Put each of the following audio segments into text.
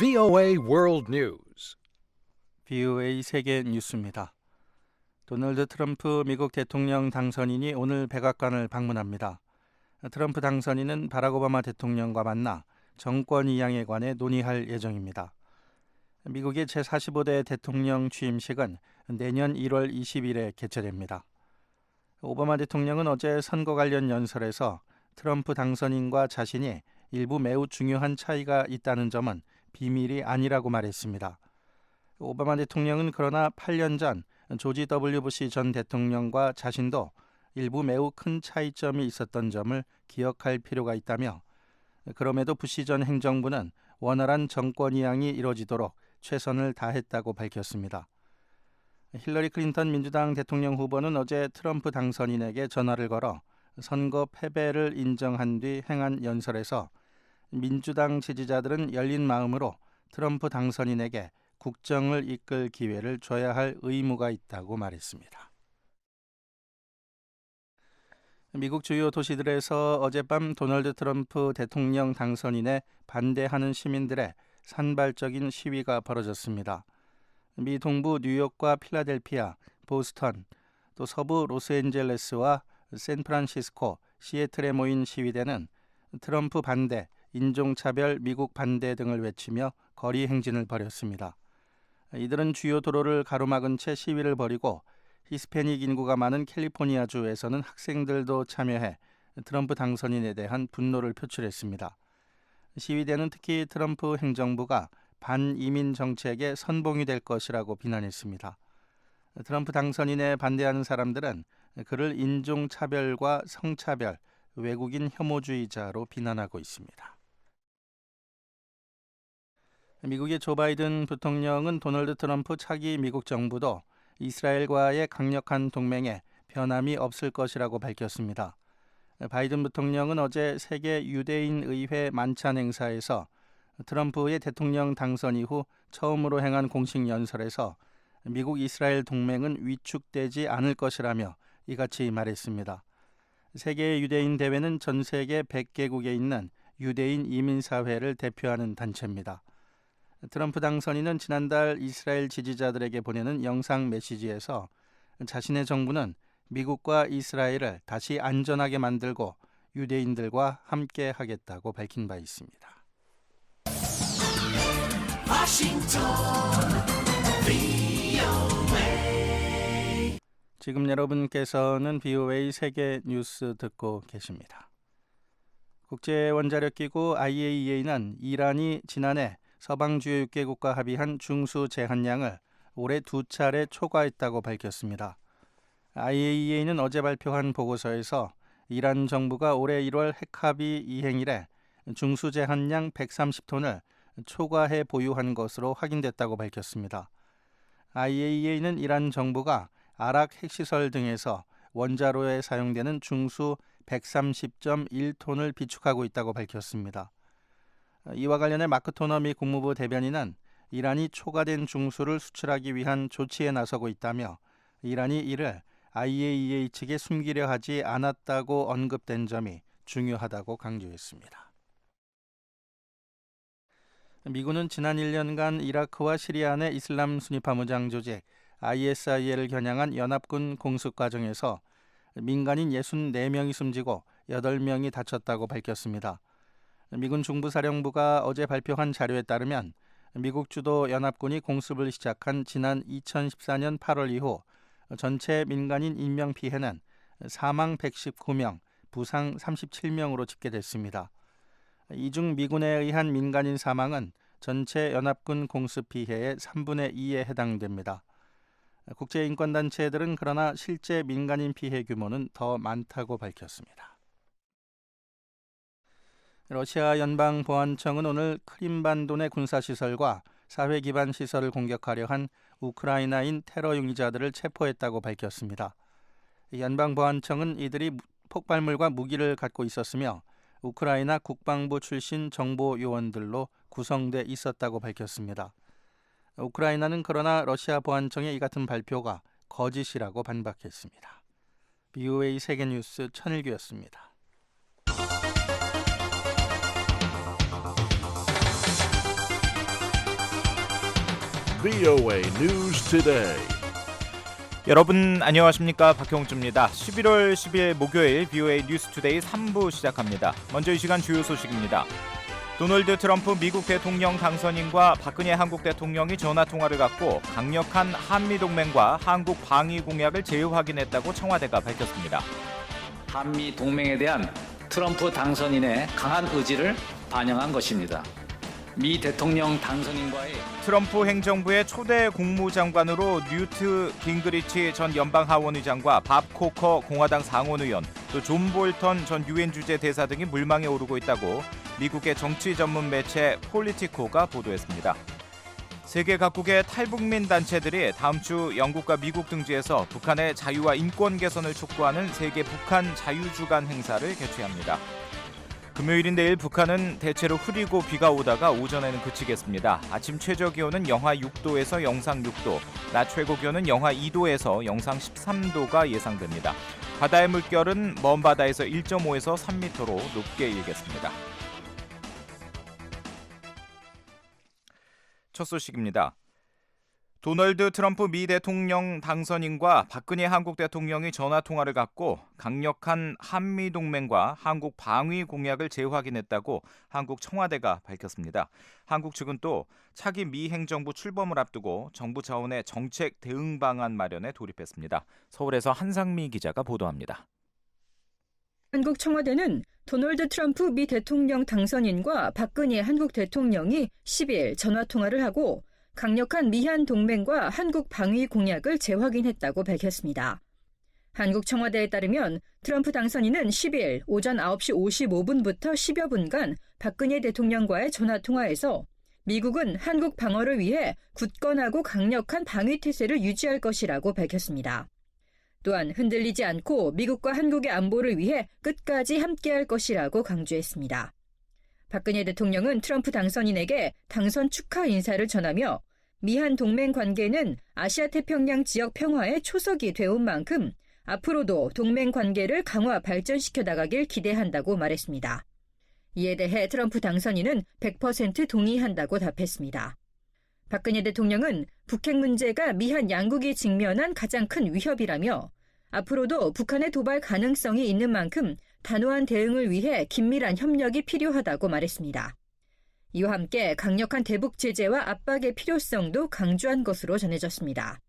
VOA World News. VOA 세계 뉴스입니다. 도널드 트럼프 미국 대통령 당선인이 오늘 백악관을 방문합니다. 트럼프 당선인은 바락 오바마 대통령과 만나 정권 이양에 관해 논의할 예정입니다. 미국의 제45대 대통령 취임식은 내년 1월 20일에 개최됩니다. 오바마 대통령은 어제 선거 관련 연설에서 트럼프 당선인과 자신이 일부 매우 중요한 차이가 있다는 점은 비밀이 아니라고 말했습니다. 오바마 대통령은 그러나 8년 전 조지 W. 부시 전 대통령과 자신도 일부 매우 큰 차이점이 있었던 점을 기억할 필요가 있다며, 그럼에도 부시 전 행정부는 원활한 정권 이양이 이루어지도록 최선을 다했다고 밝혔습니다. 힐러리 클린턴 민주당 대통령 후보는 어제 트럼프 당선인에게 전화를 걸어 선거 패배를 인정한 뒤 행한 연설에서 민주당 지지자들은 열린 마음으로 트럼프 당선인에게 국정을 이끌 기회를 줘야 할 의무가 있다고 말했습니다. 미국 주요 도시들에서 어젯밤 도널드 트럼프 대통령 당선인에 반대하는 시민들의 산발적인 시위가 벌어졌습니다. 미 동부 뉴욕과 필라델피아, 보스턴, 또 서부 로스앤젤레스와 샌프란시스코, 시애틀에 모인 시위대는 트럼프 반대, 인종차별, 미국 반대 등을 외치며 거리 행진을 벌였습니다. 이들은 주요 도로를 가로막은 채 시위를 벌이고 히스패닉 인구가 많은 캘리포니아주에서는 학생들도 참여해 트럼프 당선인에 대한 분노를 표출했습니다. 시위대는 특히 트럼프 행정부가 반이민 정책에 선봉이 될 것이라고 비난했습니다. 트럼프 당선인에 반대하는 사람들은 그를 인종차별과 성차별, 외국인 혐오주의자로 비난하고 있습니다. 미국의 조 바이든 부통령은 도널드 트럼프 차기 미국 정부도 이스라엘과의 강력한 동맹에 변함이 없을 것이라고 밝혔습니다. 바이든 부통령은 어제 세계 유대인 의회 만찬 행사에서 트럼프의 대통령 당선 이후 처음으로 행한 공식 연설에서 미국 이스라엘 동맹은 위축되지 않을 것이라며 이같이 말했습니다. 세계 유대인 대회는 전 세계 100개국에 있는 유대인 이민사회를 대표하는 단체입니다. 트럼프 당선인은 지난달 이스라엘 지지자들에게 보내는 영상 메시지에서 자신의 정부는 미국과 이스라엘을 다시 안전하게 만들고 유대인들과 함께 하겠다고 밝힌 바 있습니다. 지금 여러분께서는 VOA 세계 뉴스 듣고 계십니다. 국제원자력기구 IAEA는 이란이 지난해 서방 주요 6개국과 합의한 중수 제한량을 올해 2차례 초과했다고 밝혔습니다. IAEA는 어제 발표한 보고서에서 이란 정부가 올해 1월 핵합의 이행 이래 중수 제한량 130톤을 초과해 보유한 것으로 확인됐다고 밝혔습니다. IAEA는 이란 정부가 아락 핵시설 등에서 원자로에 사용되는 중수 130.1톤을 비축하고 있다고 밝혔습니다. 이와 관련해 마크 토너 미 국무부 대변인은 이란이 초과된 중수를 수출하기 위한 조치에 나서고 있다며, 이란이 이를 IAEA 측에 숨기려 하지 않았다고 언급된 점이 중요하다고 강조했습니다. 미군은 지난 1년간 이라크와 시리아 내 이슬람 순위파 무장 조직 ISIL을 겨냥한 연합군 공습 과정에서 민간인 64명이 숨지고 8명이 다쳤다고 밝혔습니다. 미군 중부사령부가 어제 발표한 자료에 따르면 미국 주도 연합군이 공습을 시작한 지난 2014년 8월 이후 전체 민간인 인명피해는 사망 119명, 부상 37명으로 집계됐습니다. 이 중 미군에 의한 민간인 사망은 전체 연합군 공습 피해의 3분의 2에 해당됩니다. 국제인권단체들은 그러나 실제 민간인 피해 규모는 더 많다고 밝혔습니다. 러시아 연방보안청은 오늘 크림반도 내 군사시설과 사회기반 시설을 공격하려 한 우크라이나인 테러 용의자들을 체포했다고 밝혔습니다. 연방보안청은 이들이 폭발물과 무기를 갖고 있었으며 우크라이나 국방부 출신 정보 요원들로 구성돼 있었다고 밝혔습니다. 우크라이나는 그러나 러시아 보안청의 이 같은 발표가 거짓이라고 반박했습니다. VOA 세계뉴스 천일규였습니다. VOA News Today. 여러분 안녕하십니까? 박형주입니다. 11월 10일 목요일 VOA 뉴스투데이 3부 시작합니다. 먼저 이 시간 주요 소식입니다. 도널드 트럼프 미국 대통령 당선인과 박근혜 한국 대통령이 전화통화를 갖고 강력한 한미동맹과 한국 방위 공약을 재확인했다고 청와대가 밝혔습니다. 한미 동맹에 대한 트럼프 당선인의 강한 의지를 반영한 것입니다. 미 대통령 당선인과의 트럼프 행정부의 초대 국무장관으로 뉴트 깅그리치 전 연방하원의장과 밥 코커 공화당 상원의원, 또 존 볼턴 전 유엔 주재 대사 등이 물망에 오르고 있다고 미국의 정치 전문 매체 폴리티코가 보도했습니다. 세계 각국의 탈북민 단체들이 다음 주 영국과 미국 등지에서 북한의 자유와 인권 개선을 촉구하는 세계 북한 자유주간 행사를 개최합니다. 금요일인 내일 북한은 대체로 흐리고 비가 오다가 오전에는 그치겠습니다. 아침 최저기온은 영하 6도에서 영상 6도, 낮 최고기온은 영하 2도에서 영상 13도가 예상됩니다. 바다의 물결은 먼 바다에서 1.5에서 3m로 높게 일겠습니다. 첫 소식입니다. 도널드 트럼프 미 대통령 당선인과 박근혜 한국 대통령이 전화통화를 갖고 강력한 한미동맹과 한국 방위 공약을 재확인했다고 한국 청와대가 밝혔습니다. 한국 측은 또 차기 미 행정부 출범을 앞두고 정부 차원의 정책 대응 방안 마련에 돌입했습니다. 서울에서 한상미 기자가 보도합니다. 한국 청와대는 도널드 트럼프 미 대통령 당선인과 박근혜 한국 대통령이 10일 전화통화를 하고 강력한 미한 동맹과 한국 방위 공약을 재확인했다고 밝혔습니다. 한국 청와대에 따르면 트럼프 당선인은 10일 오전 9시 55분부터 10여 분간 박근혜 대통령과의 전화통화에서 미국은 한국 방어를 위해 굳건하고 강력한 방위 태세를 유지할 것이라고 밝혔습니다. 또한 흔들리지 않고 미국과 한국의 안보를 위해 끝까지 함께할 것이라고 강조했습니다. 박근혜 대통령은 트럼프 당선인에게 당선 축하 인사를 전하며 미한 동맹 관계는 아시아 태평양 지역 평화의 초석이 되온 만큼 앞으로도 동맹 관계를 강화 발전시켜 나가길 기대한다고 말했습니다. 이에 대해 트럼프 당선인은 100% 동의한다고 답했습니다. 박근혜 대통령은 북핵 문제가 미한 양국이 직면한 가장 큰 위협이라며 앞으로도 북한의 도발 가능성이 있는 만큼 단호한 대응을 위해 긴밀한 협력이 필요하다고 말했습니다. 이와 함께 강력한 대북 제재와 압박의 필요성도 강조한 것으로 전해졌습니다.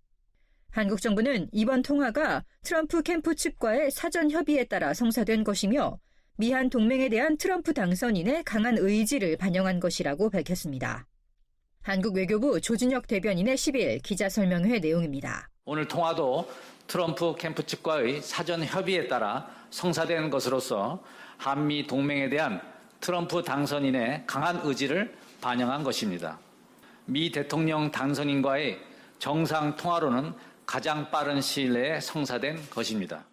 한국 정부는 이번 통화가 트럼프 캠프 측과의 사전 협의에 따라 성사된 것이며 미한 동맹에 대한 트럼프 당선인의 강한 의지를 반영한 것이라고 밝혔습니다. 한국 외교부 조준혁 대변인의 10일 기자 설명회 내용입니다. 오늘 통화도 트럼프 캠프 측과의 사전 협의에 따라 성사된 것으로서 한미 동맹에 대한 트럼프 당선인의 강한 의지를 반영한 것입니다. 미 대통령 당선인과의 정상 통화로는 가장 빠른 시일 내에 성사된 것입니다.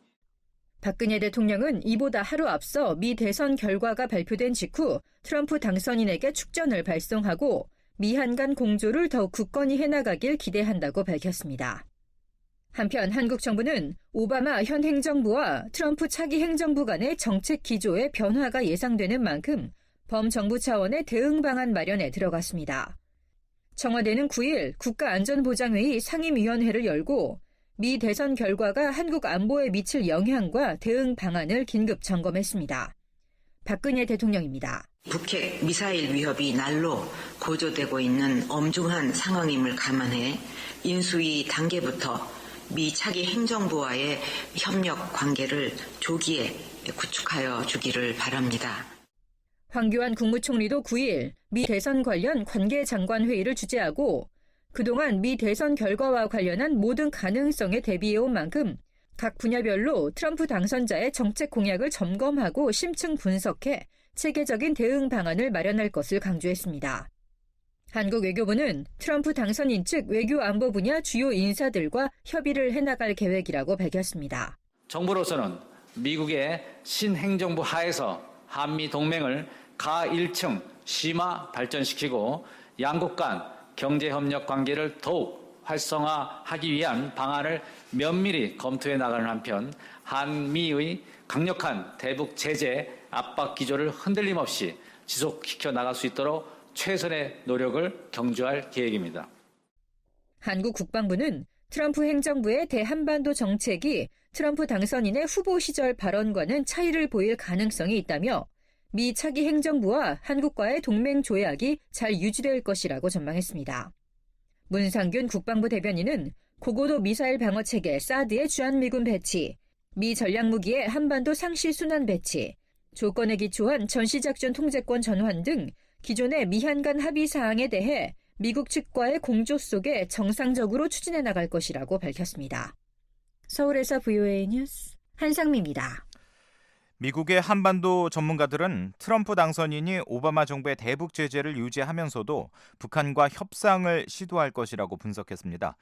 박근혜 대통령은 이보다 하루 앞서 미 대선 결과가 발표된 직후 트럼프 당선인에게 축전을 발송하고 미한 간 공조를 더욱 굳건히 해나가길 기대한다고 밝혔습니다. 한편 한국 정부는 오바마 현 행정부와 트럼프 차기 행정부 간의 정책 기조에 변화가 예상되는 만큼 범정부 차원의 대응 방안 마련에 들어갔습니다. 청와대는 9일 국가안전보장회의 상임위원회를 열고 미 대선 결과가 한국 안보에 미칠 영향과 대응 방안을 긴급 점검했습니다. 박근혜 대통령입니다. 북핵 미사일 위협이 날로 고조되고 있는 엄중한 상황임을 감안해 인수위 단계부터 미 차기 행정부와의 협력 관계를 조기에 구축하여 주기를 바랍니다. 황교안 국무총리도 9일 미 대선 관련 관계장관 회의를 주재하고 그동안 미 대선 결과와 관련한 모든 가능성에 대비해온 만큼 각 분야별로 트럼프 당선자의 정책 공약을 점검하고 심층 분석해 체계적인 대응 방안을 마련할 것을 강조했습니다. 한국 외교부는 트럼프 당선인 측 외교안보 분야 주요 인사들과 협의를 해나갈 계획이라고 밝혔습니다. 정부로서는 미국의 신행정부 하에서 한미 동맹을 가 1층 심화 발전시키고 양국 간 경제협력 관계를 더욱 활성화하기 위한 방안을 면밀히 검토해 나가는 한편 한미의 강력한 대북 제재 압박 기조를 흔들림 없이 지속시켜 나갈 수 있도록 최선의 노력을 경주할 계획입니다. 한국 국방부는 트럼프 행정부의 대한반도 정책이 트럼프 당선인의 후보 시절 발언과는 차이를 보일 가능성이 있다며 미 차기 행정부와 한국과의 동맹 조약이 잘 유지될 것이라고 전망했습니다. 문상균 국방부 대변인은 고고도 미사일 방어 체계 사드의 주한미군 배치, 미 전략무기의 한반도 상시 순환 배치, 조건에 기초한 전시작전 통제권 전환 등 기존의 미한 간 합의 사항에 대해 미국 측과의 공조 속에 정상적으로 추진해 나갈 것이라고 밝혔습니다. 서울에서 VOA 뉴스 한상미입니다. 미국의 한반도 전문가들은 트럼프 당선인이 오바마 정부의 대북 제재를 유지하면서도 북한과 협상을 시도할 것이라고 분석했습니다.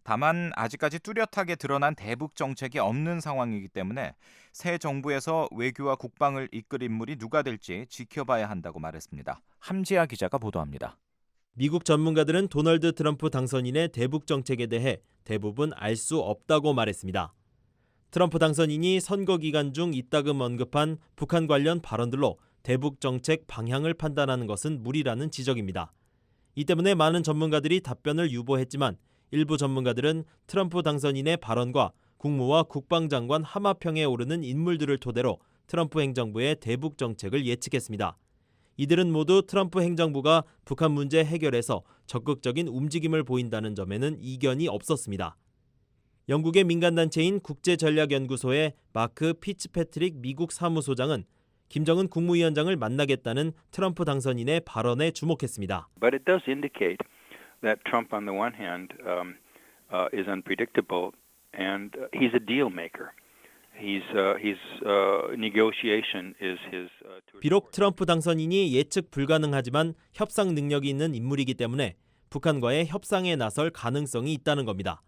다만 아직까지 뚜렷하게 드러난 대북 정책이 없는 상황이기 때문에 새 정부에서 외교와 국방을 이끌 인물이 누가 될지 지켜봐야 한다고 말했습니다. 함지아 기자가 보도합니다. 미국 전문가들은 도널드 트럼프 당선인의 대북 정책에 대해 대부분 알 수 없다고 말했습니다. 트럼프 당선인이 선거 기간 중 이따금 언급한 북한 관련 발언들로 대북 정책 방향을 판단하는 것은 무리라는 지적입니다. 이 때문에 많은 전문가들이 답변을 유보했지만 일부 전문가들은 트럼프 당선인의 발언과 국무와 국방장관 하마평에 오르는 인물들을 토대로 트럼프 행정부의 대북 정책을 예측했습니다. 이들은 모두 트럼프 행정부가 북한 문제 해결에서 적극적인 움직임을 보인다는 점에는 이견이 없었습니다. 영국의 민간단체인 국제전략연구소의 마크 피츠패트릭 미국 사무소장은 김정은 국무위원장을 만나겠다는 트럼프 당선인의 발언에 주목했습니다. But it does indicate that Trump on the one hand is unpredictable and he's a deal maker. Negotiation is his. 비록 트럼프 당선인이 예측 불가능하지만 협상 능력이 있는 인물이기 때문에 북한과의 협상에 나설 가능성이 있다는 겁니다.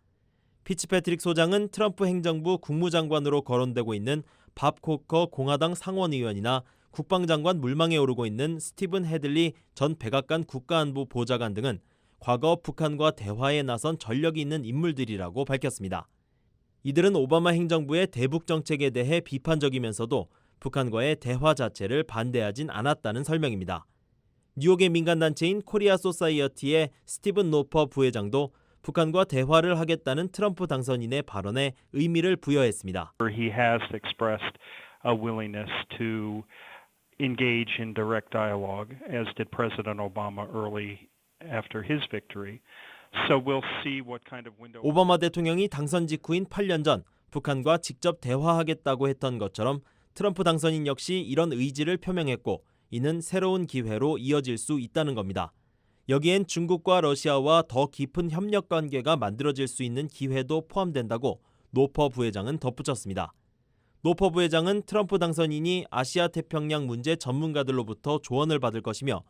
피츠패트릭 소장은 트럼프 행정부 국무장관으로 거론되고 있는 밥 코커 공화당 상원의원이나 국방장관 물망에 오르고 있는 스티븐 헤들리 전 백악관 국가안보 보좌관 등은 과거 북한과 대화에 나선 전력이 있는 인물들이라고 밝혔습니다. 이들은 오바마 행정부의 대북 정책에 대해 비판적이면서도 북한과의 대화 자체를 반대하진 않았다는 설명입니다. 뉴욕의 민간단체인 코리아 소사이어티의 스티븐 노퍼 부회장도 북한과 대화를 하겠다는 트럼프 당선인의 발언에 의미를 부여했습니다. He has expressed a willingness to engage in direct dialogue, as did President Obama early after his victory. So we'll see what kind of window. 오바마 대통령이 당선 직후인 8년 전 북한과 직접 대화하겠다고 했던 것처럼 트럼프 당선인 역시 이런 의지를 표명했고 이는 새로운 기회로 이어질 수 있다는 겁니다. 여기엔 중국과 러시아와 더 깊은 협력 관계가 만들어질 수 있는 기회도 포함된다고 노퍼 부회장은 덧붙였습니다. 노퍼 부회장은 트럼프 당선인이 아시아 태평양 문제 전문가들로부터 조언을 받을 것이며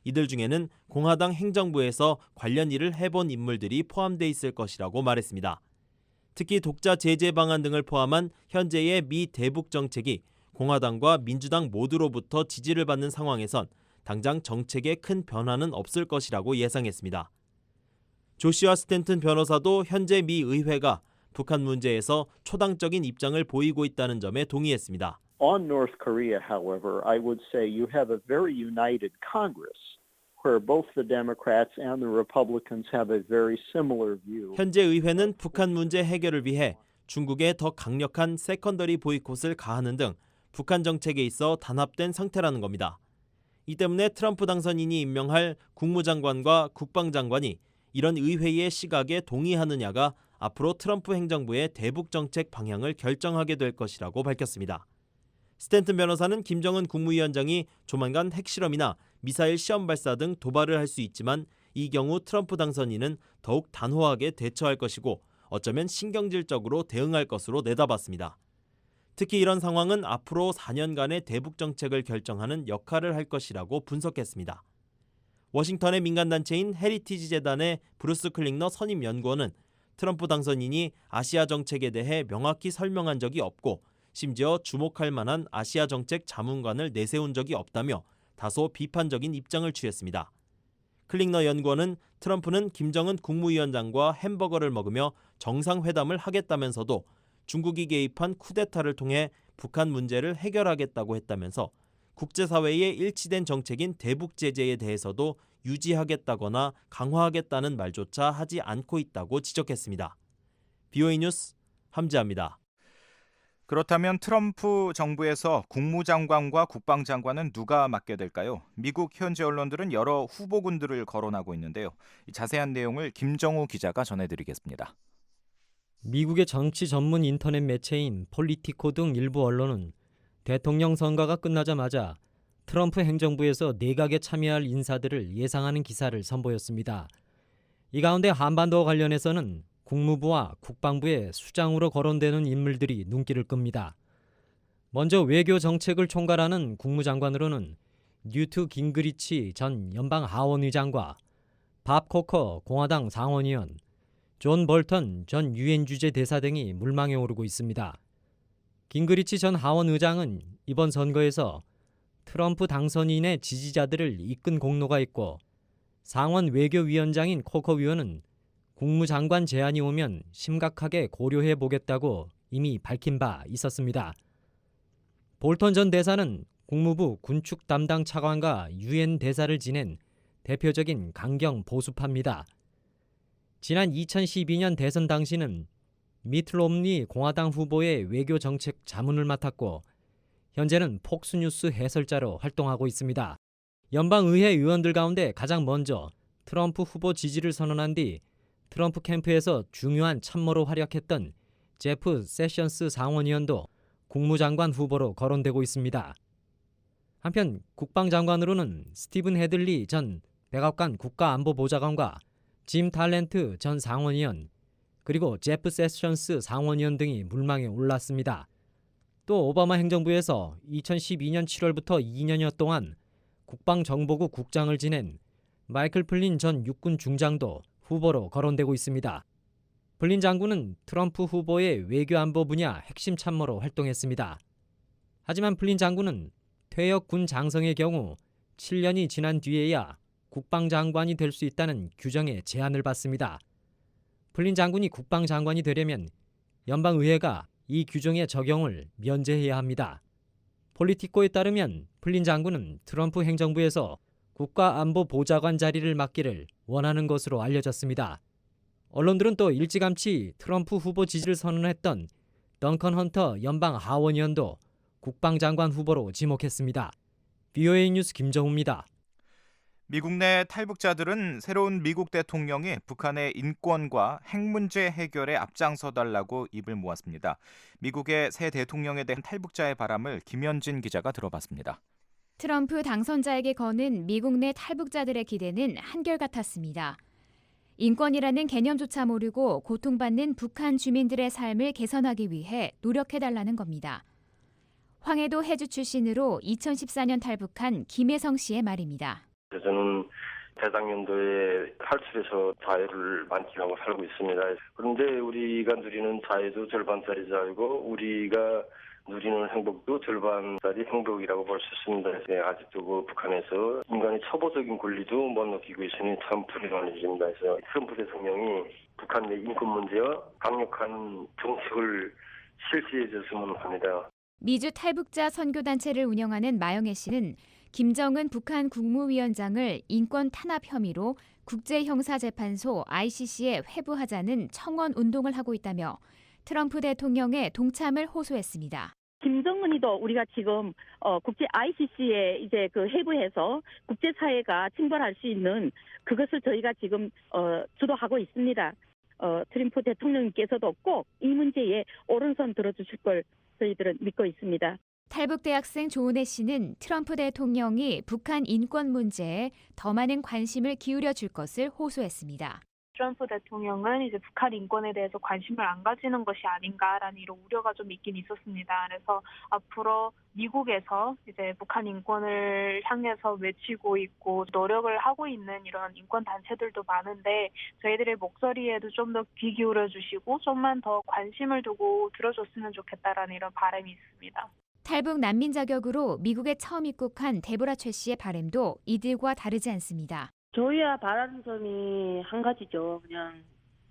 이들 중에는 공화당 행정부에서 관련 일을 해본 인물들이 포함돼 있을 것이라고 말했습니다. 특히 독자 제재 방안 등을 포함한 현재의 미 대북 정책이 공화당과 민주당 모두로부터 지지를 받는 상황에선 당장 정책에 큰 변화는 없을 것이라고 예상했습니다. 조시아 스탠튼 변호사도 현재 미 의회가 북한 문제에서 초당적인 입장을 보이고 있다는 점에 동의했습니다. On North Korea, however, I would say you have a very united Congress, where both the Democrats and the Republicans have a very similar view. 현재 의회는 북한 문제 해결을 위해 중국에 더 강력한 세컨더리 보이콧을 가하는 등 북한 정책에 있어 단합된 상태라는 겁니다. 이 때문에 트럼프 당선인이 임명할 국무장관과 국방장관이 이런 의회의 시각에 동의하느냐가 앞으로 트럼프 행정부의 대북 정책 방향을 결정하게 될 것이라고 밝혔습니다. 스탠튼 변호사는 김정은 국무위원장이 조만간 핵실험이나 미사일 시험 발사 등 도발을 할 수 있지만 이 경우 트럼프 당선인은 더욱 단호하게 대처할 것이고 어쩌면 신경질적으로 대응할 것으로 내다봤습니다. 특히 이런 상황은 앞으로 4년간의 대북 정책을 결정하는 역할을 할 것이라고 분석했습니다. 워싱턴의 민간단체인 헤리티지 재단의 브루스 클링너 선임 연구원은 트럼프 당선인이 아시아 정책에 대해 명확히 설명한 적이 없고 심지어 주목할 만한 아시아 정책 자문관을 내세운 적이 없다며 다소 비판적인 입장을 취했습니다. 클링너 연구원은 트럼프는 김정은 국무위원장과 햄버거를 먹으며 정상회담을 하겠다면서도 중국이 개입한 쿠데타를 통해 북한 문제를 해결하겠다고 했다면서 국제사회의 일치된 정책인 대북 제재에 대해서도 유지하겠다거나 강화하겠다는 말조차 하지 않고 있다고 지적했습니다. BOA 뉴스 함지아입니다. 그렇다면 트럼프 정부에서 국무장관과 국방장관은 누가 맡게 될까요? 미국 현지 언론들은 여러 후보군들을 거론하고 있는데요. 자세한 내용을 김정우 기자가 전해드리겠습니다. 미국의 정치 전문 인터넷 매체인 폴리티코 등 일부 언론은 대통령 선거가 끝나자마자 트럼프 행정부에서 내각에 참여할 인사들을 예상하는 기사를 선보였습니다. 이 가운데 한반도와 관련해서는 국무부와 국방부의 수장으로 거론되는 인물들이 눈길을 끕니다. 먼저 외교 정책을 총괄하는 국무장관으로는 뉴트 깅그리치 전 연방 하원의장과 밥 코커 공화당 상원의원, 존 볼턴 전 유엔 주재 대사 등이 물망에 오르고 있습니다. 깅그리치 전 하원의장은 이번 선거에서 트럼프 당선인의 지지자들을 이끈 공로가 있고, 상원 외교위원장인 코커 위원은 국무장관 제안이 오면 심각하게 고려해 보겠다고 이미 밝힌 바 있었습니다. 볼턴 전 대사는 국무부 군축 담당 차관과 유엔 대사를 지낸 대표적인 강경 보수파입니다. 지난 2012년 대선 당시는 미트 롬니 공화당 후보의 외교 정책 자문을 맡았고, 현재는 폭스뉴스 해설자로 활동하고 있습니다. 연방의회 의원들 가운데 가장 먼저 트럼프 후보 지지를 선언한 뒤 트럼프 캠프에서 중요한 참모로 활약했던 제프 세션스 상원의원도 국무장관 후보로 거론되고 있습니다. 한편 국방장관으로는 스티븐 헤들리 전 백악관 국가안보보좌관과 짐 탈렌트 전 상원의원, 그리고 제프 세션스 상원의원 등이 물망에 올랐습니다. 또 오바마 행정부에서 2012년 7월부터 2년여 동안 국방정보국 국장을 지낸 마이클 플린 전 육군 중장도 후보로 거론되고 있습니다. 플린 장군은 트럼프 후보의 외교안보 분야 핵심 참모로 활동했습니다. 하지만 플린 장군은 퇴역 군 장성의 경우 7년이 지난 뒤에야 국방장관이 될 수 있다는 규정에 제한을 받습니다. 플린 장군이 국방장관이 되려면 연방의회가 이 규정의 적용을 면제해야 합니다. 폴리티코에 따르면 플린 장군은 트럼프 행정부에서 국가안보보좌관 자리를 맡기를 원하는 것으로 알려졌습니다. 언론들은 또 일찌감치 트럼프 후보 지지를 선언했던 덩컨 헌터 연방 하원의원도 국방장관 후보로 지목했습니다. BOA 뉴스 김정우입니다. 미국 내 탈북자들은 새로운 미국 대통령이 북한의 인권과 핵 문제 해결에 앞장서달라고 입을 모았습니다. 미국의 새 대통령에 대한 탈북자의 바람을 김현진 기자가 들어봤습니다. 트럼프 당선자에게 거는 미국 내 탈북자들의 기대는 한결같았습니다. 인권이라는 개념조차 모르고 고통받는 북한 주민들의 삶을 개선하기 위해 노력해달라는 겁니다. 황해도 해주 출신으로 2014년 탈북한 김혜성 씨의 말입니다. 저는 대장년도에 탈출해서 자유를 만끽하고 살고 있습니다. 그런데 우리가 누리는 자유도 절반짜리 자유고 우리가 누리는 행복도 절반짜리 행복이라고 볼 수 있습니다. 아직도 그 북한에서 인간의 초보적인 권리도 못 느끼고 있으니 참 불행한 일입니다. 그래서 트럼프 대통령이 북한 내 인권 문제와 강력한 정책을 실시해 줬으면 합니다. 미주 탈북자 선교단체를 운영하는 마영애 씨는 김정은 북한 국무위원장을 인권 탄압 혐의로 국제형사재판소 ICC에 회부하자는 청원 운동을 하고 있다며 트럼프 대통령의 동참을 호소했습니다. 김정은이도 우리가 지금 국제 ICC에 이제 그 회부해서 국제사회가 징벌할 수 있는 그것을 저희가 지금 주도하고 있습니다. 트럼프 대통령께서도 꼭 이 문제에 오른손 들어주실 걸 저희들은 믿고 있습니다. 탈북 대학생 조은혜 씨는 트럼프 대통령이 북한 인권 문제에 더 많은 관심을 기울여 줄 것을 호소했습니다. 트럼프 대통령은 이제 북한 인권에 대해서 관심을 안 가지는 것이 아닌가라는 이런 우려가 좀 있긴 있었습니다. 그래서 앞으로 미국에서 이제 북한 인권을 향해서 외치고 있고 노력을 하고 있는 이런 인권 단체들도 많은데 저희들의 목소리에도 좀 더 귀 기울여 주시고 좀만 더 관심을 두고 들어줬으면 좋겠다라는 이런 바람이 있습니다. 탈북 난민 자격으로 미국에 처음 입국한 데보라 최 씨의 바람도 이들과 다르지 않습니다. 저희야 바라는 점이 한 가지죠. 그냥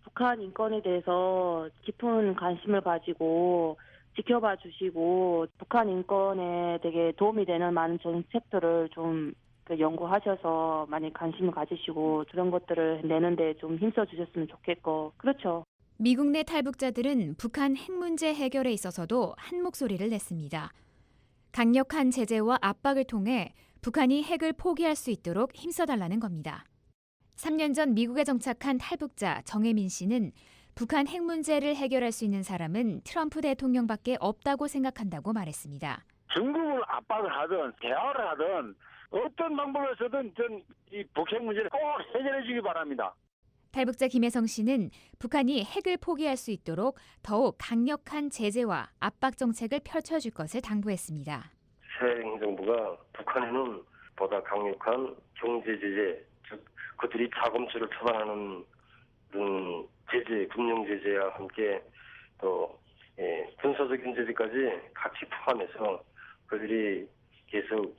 북한 인권에 대해서 깊은 관심을 가지고 지켜봐 주시고 북한 인권에 되게 도움이 되는 많은 정책들을 좀 연구하셔서 많이 관심을 가지시고 그런 것들을 내는데 좀 힘써 주셨으면 좋겠고 그렇죠. 미국 내 탈북자들은 북한 핵 문제 해결에 있어서도 한 목소리를 냈습니다. 강력한 제재와 압박을 통해 북한이 핵을 포기할 수 있도록 힘써달라는 겁니다. 3년 전 미국에 정착한 탈북자 정혜민 씨는 북한 핵 문제를 해결할 수 있는 사람은 트럼프 대통령밖에 없다고 생각한다고 말했습니다. 중국을 압박을 하든 대화를 하든 어떤 방법을 써든 전 이 북핵 문제를 꼭 해결해 주기 바랍니다. 탈북자 김혜성 씨는 북한이 핵을 포기할 수 있도록 더욱 강력한 제재와 압박 정책을 펼쳐줄 것을 당부했습니다. 새 행정부가 북한에는 보다 강력한 경제 제재, 즉 그들이 자금줄을 처단하는 제재, 금융 제재와 함께 또 군사적인 제재까지 같이 포함해서 그들이 계속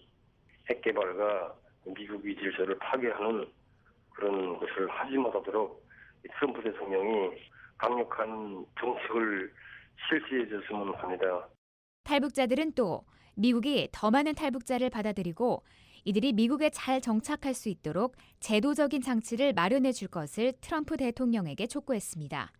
핵 개발과 미국의 질서를 파괴하는 그런 것을 하지 못하도록 트럼프 대통령이 강력한 정책을 실시해 줬으면 합니다. 탈북자들은 또 미국이 더 많은 탈북자를 받아들이고 이들이 미국에 잘 정착할 수 있도록 제도적인 장치를 마련해 줄 것을 트럼프 대통령에게 촉구했습니다.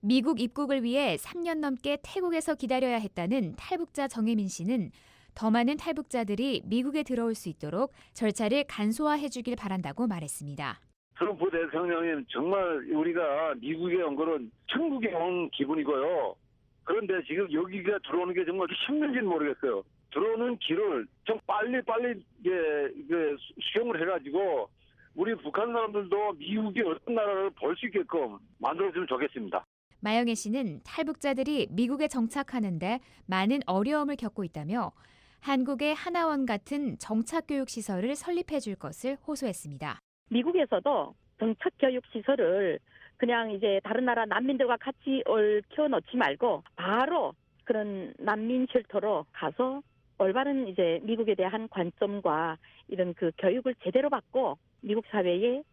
미국 입국을 위해 3년 넘게 태국에서 기다려야 했다는 탈북자 정혜민 씨는 더 많은 탈북자들이 미국에 들어올 수 있도록 절차를 간소화해 주길 바란다고 말했습니다. 트럼프 대통령님 정말 우리가 미국에 온 거는 천국에 온 기분이고요. 그런데 지금 여기가 들어오는 게 정말 힘든지는 모르겠어요. 들어오는 길을 좀 빨리 수용을 해가지고 우리 북한 사람들도 미국이 어떤 나라를 볼 수 있게끔 만들어주면 좋겠습니다. 마영애 씨는 탈북자들이 미국에 정착하는데 많은 어려움을 겪고 있다며 한국의 하나원 같은 정착교육시설을 설립해 줄 것을 호소했습니다. 미국에서도 정착교육시설을 그냥 이제 다른 나라 난민들과 같이 얽혀 놓지 말고 바로 그런 난민 쉘터로 가서 올바른 이제 미국에 대한 관점과 이런 그 교육을 제대로 받고 미국 사회에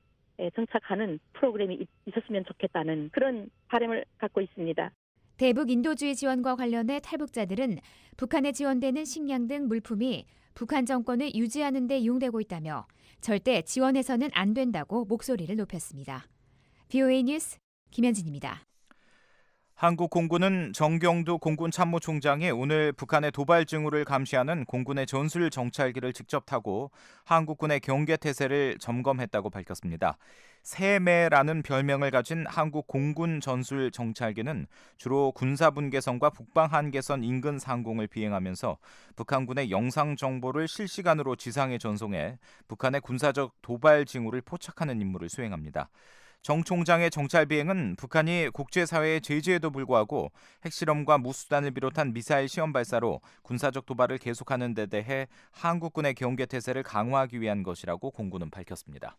정착하는 프로그램이 있었으면 좋겠다는 그런 바람을 갖고 있습니다. 대북 인도주의 지원과 관련해 탈북자들은 북한에 지원되는 식량 등 물품이 북한 정권을 유지하는 데 이용되고 있다며 절대 지원해서는 안 된다고 목소리를 높였습니다. VOA 뉴스 김현진입니다. 한국 공군은 정경두 공군 참모총장이 오늘 북한의 도발 징후를 감시하는 공군의 전술 정찰기를 직접 타고 한국군의 경계 태세를 점검했다고 밝혔습니다. 새매라는 별명을 가진 한국 공군 전술 정찰기는 주로 군사분계선과 북방 한계선 인근 상공을 비행하면서 북한군의 영상 정보를 실시간으로 지상에 전송해 북한의 군사적 도발 징후를 포착하는 임무를 수행합니다. 정 총장의 정찰 비행은 북한이 국제사회의 제재에도 불구하고 핵실험과 무수단을 비롯한 미사일 시험 발사로 군사적 도발을 계속하는 데 대해 한국군의 경계 태세를 강화하기 위한 것이라고 공군은 밝혔습니다.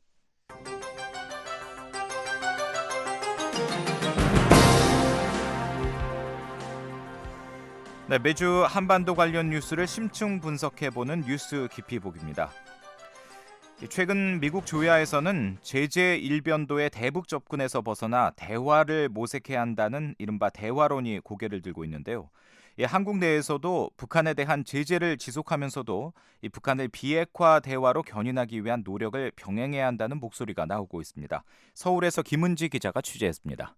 네, 매주 한반도 관련 뉴스를 심층 분석해보는 뉴스 깊이 보기입니다. 최근 미국 조야에서는 제재 일변도의 대북 접근에서 벗어나 대화를 모색해야 한다는 이른바 대화론이 고개를 들고 있는데요. 한국 내에서도 북한에 대한 제재를 지속하면서도 북한을 비핵화 대화로 견인하기 위한 노력을 병행해야 한다는 목소리가 나오고 있습니다. 서울에서 김은지 기자가 취재했습니다.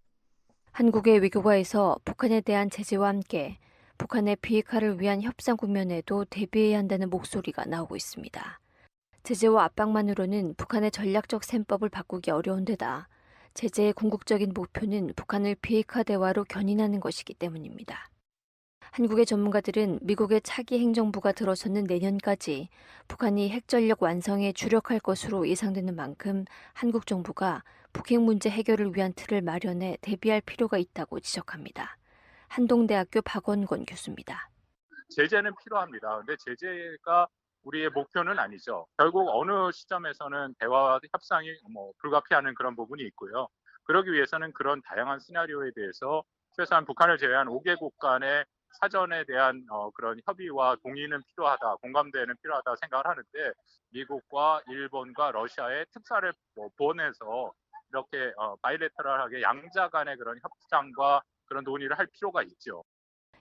한국의 외교가에서 북한에 대한 제재와 함께 북한의 비핵화를 위한 협상 국면에도 대비해야 한다는 목소리가 나오고 있습니다. 제재와 압박만으로는 북한의 전략적 셈법을 바꾸기 어려운 데다 제재의 궁극적인 목표는 북한을 비핵화 대화로 견인하는 것이기 때문입니다. 한국의 전문가들은 미국의 차기 행정부가 들어서는 내년까지 북한이 핵전력 완성에 주력할 것으로 예상되는 만큼 한국 정부가 북핵 문제 해결을 위한 틀을 마련해 대비할 필요가 있다고 지적합니다. 한동대학교 박원권 교수입니다. 제재는 필요합니다. 그런데 제재가 우리의 목표는 아니죠. 결국 어느 시점에서는 대화와 협상이 불가피하는 그런 부분이 있고요. 그러기 위해서는 그런 다양한 시나리오에 대해서 최소한 북한을 제외한 5개국 간의 사전에 대한 그런 협의와 동의는 필요하다, 공감대는 필요하다 생각을 하는데 미국과 일본과 러시아의 특사를 보내서 이렇게 바이래터럴하게 양자 간의 그런 협상과 그런 논의를 할 필요가 있죠.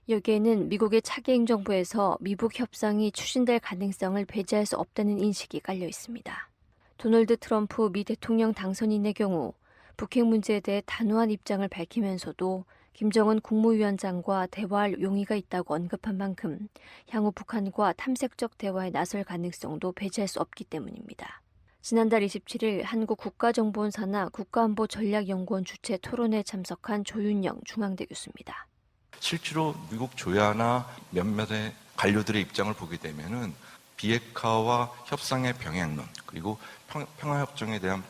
여기에는 미국의 차기 행정부에서 미북 협상이 추진될 가능성을 배제할 수 없다는 인식이 깔려 있습니다. 도널드 트럼프 미 대통령 당선인의 경우 북핵 문제에 대해 단호한 입장을 밝히면서도 김정은 국무위원장과 대화할 용의가 있다고 언급한 만큼 향후 북한과 탐색적 대화에 나설 가능성도 배제할 수 없기 때문입니다. 지난달 27일 한국 국가정보원사나 국가안보전략연구원 주최 토론회에 참석한 조윤영 중앙대 교수입니다. 실제로 미국 조야나 몇몇의 관료들의 입장을 보게 되면은 비핵화와 협상의 병행론 그리고 평화협정에 대한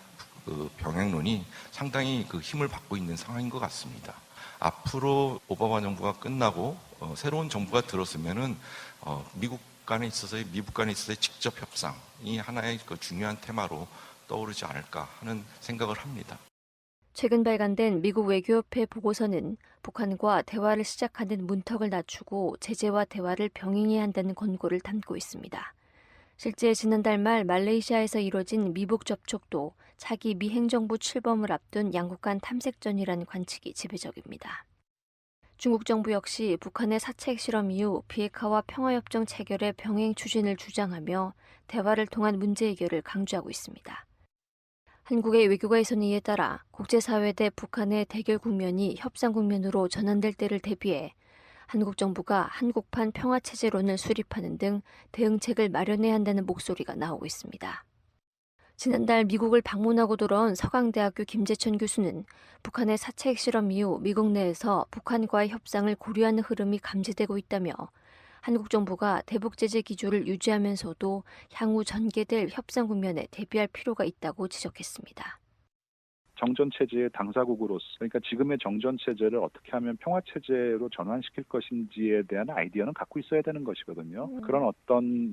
그 병행론이 상당히 그 힘을 받고 있는 상황인 것 같습니다. 앞으로 오바마 정부가 끝나고 새로운 정부가 들었으면은 미국 간에 있어서의 직접 협상이 하나의 그 중요한 테마로 떠오르지 않을까 하는 생각을 합니다. 최근 발간된 미국 외교협회 보고서는 북한과 대화를 시작하는 문턱을 낮추고 제재와 대화를 병행해야 한다는 권고를 담고 있습니다. 실제 지난달 말 말레이시아에서 이뤄진 미북 접촉도 차기 미 행정부 출범을 앞둔 양국 간 탐색전이라는 관측이 지배적입니다. 중국 정부 역시 북한의 사체 핵실험 이후 비핵화와 평화협정 체결의 병행 추진을 주장하며 대화를 통한 문제 해결을 강조하고 있습니다. 한국의 외교가에서는 이에 따라 국제사회 대 북한의 대결 국면이 협상 국면으로 전환될 때를 대비해 한국 정부가 한국판 평화체제론을 수립하는 등 대응책을 마련해야 한다는 목소리가 나오고 있습니다. 지난달 미국을 방문하고 돌아온 서강대학교 김재천 교수는 북한의 사체 핵실험 이후 미국 내에서 북한과의 협상을 고려하는 흐름이 감지되고 있다며 한국 정부가 대북제재 기조를 유지하면서도 향후 전개될 협상 국면에 대비할 필요가 있다고 지적했습니다. 정전체제의 당사국으로서 그러니까 지금의 정전체제를 어떻게 하면 평화체제로 전환시킬 것인지에 대한 아이디어는 갖고 있어야 되는 것이거든요. 그런 어떤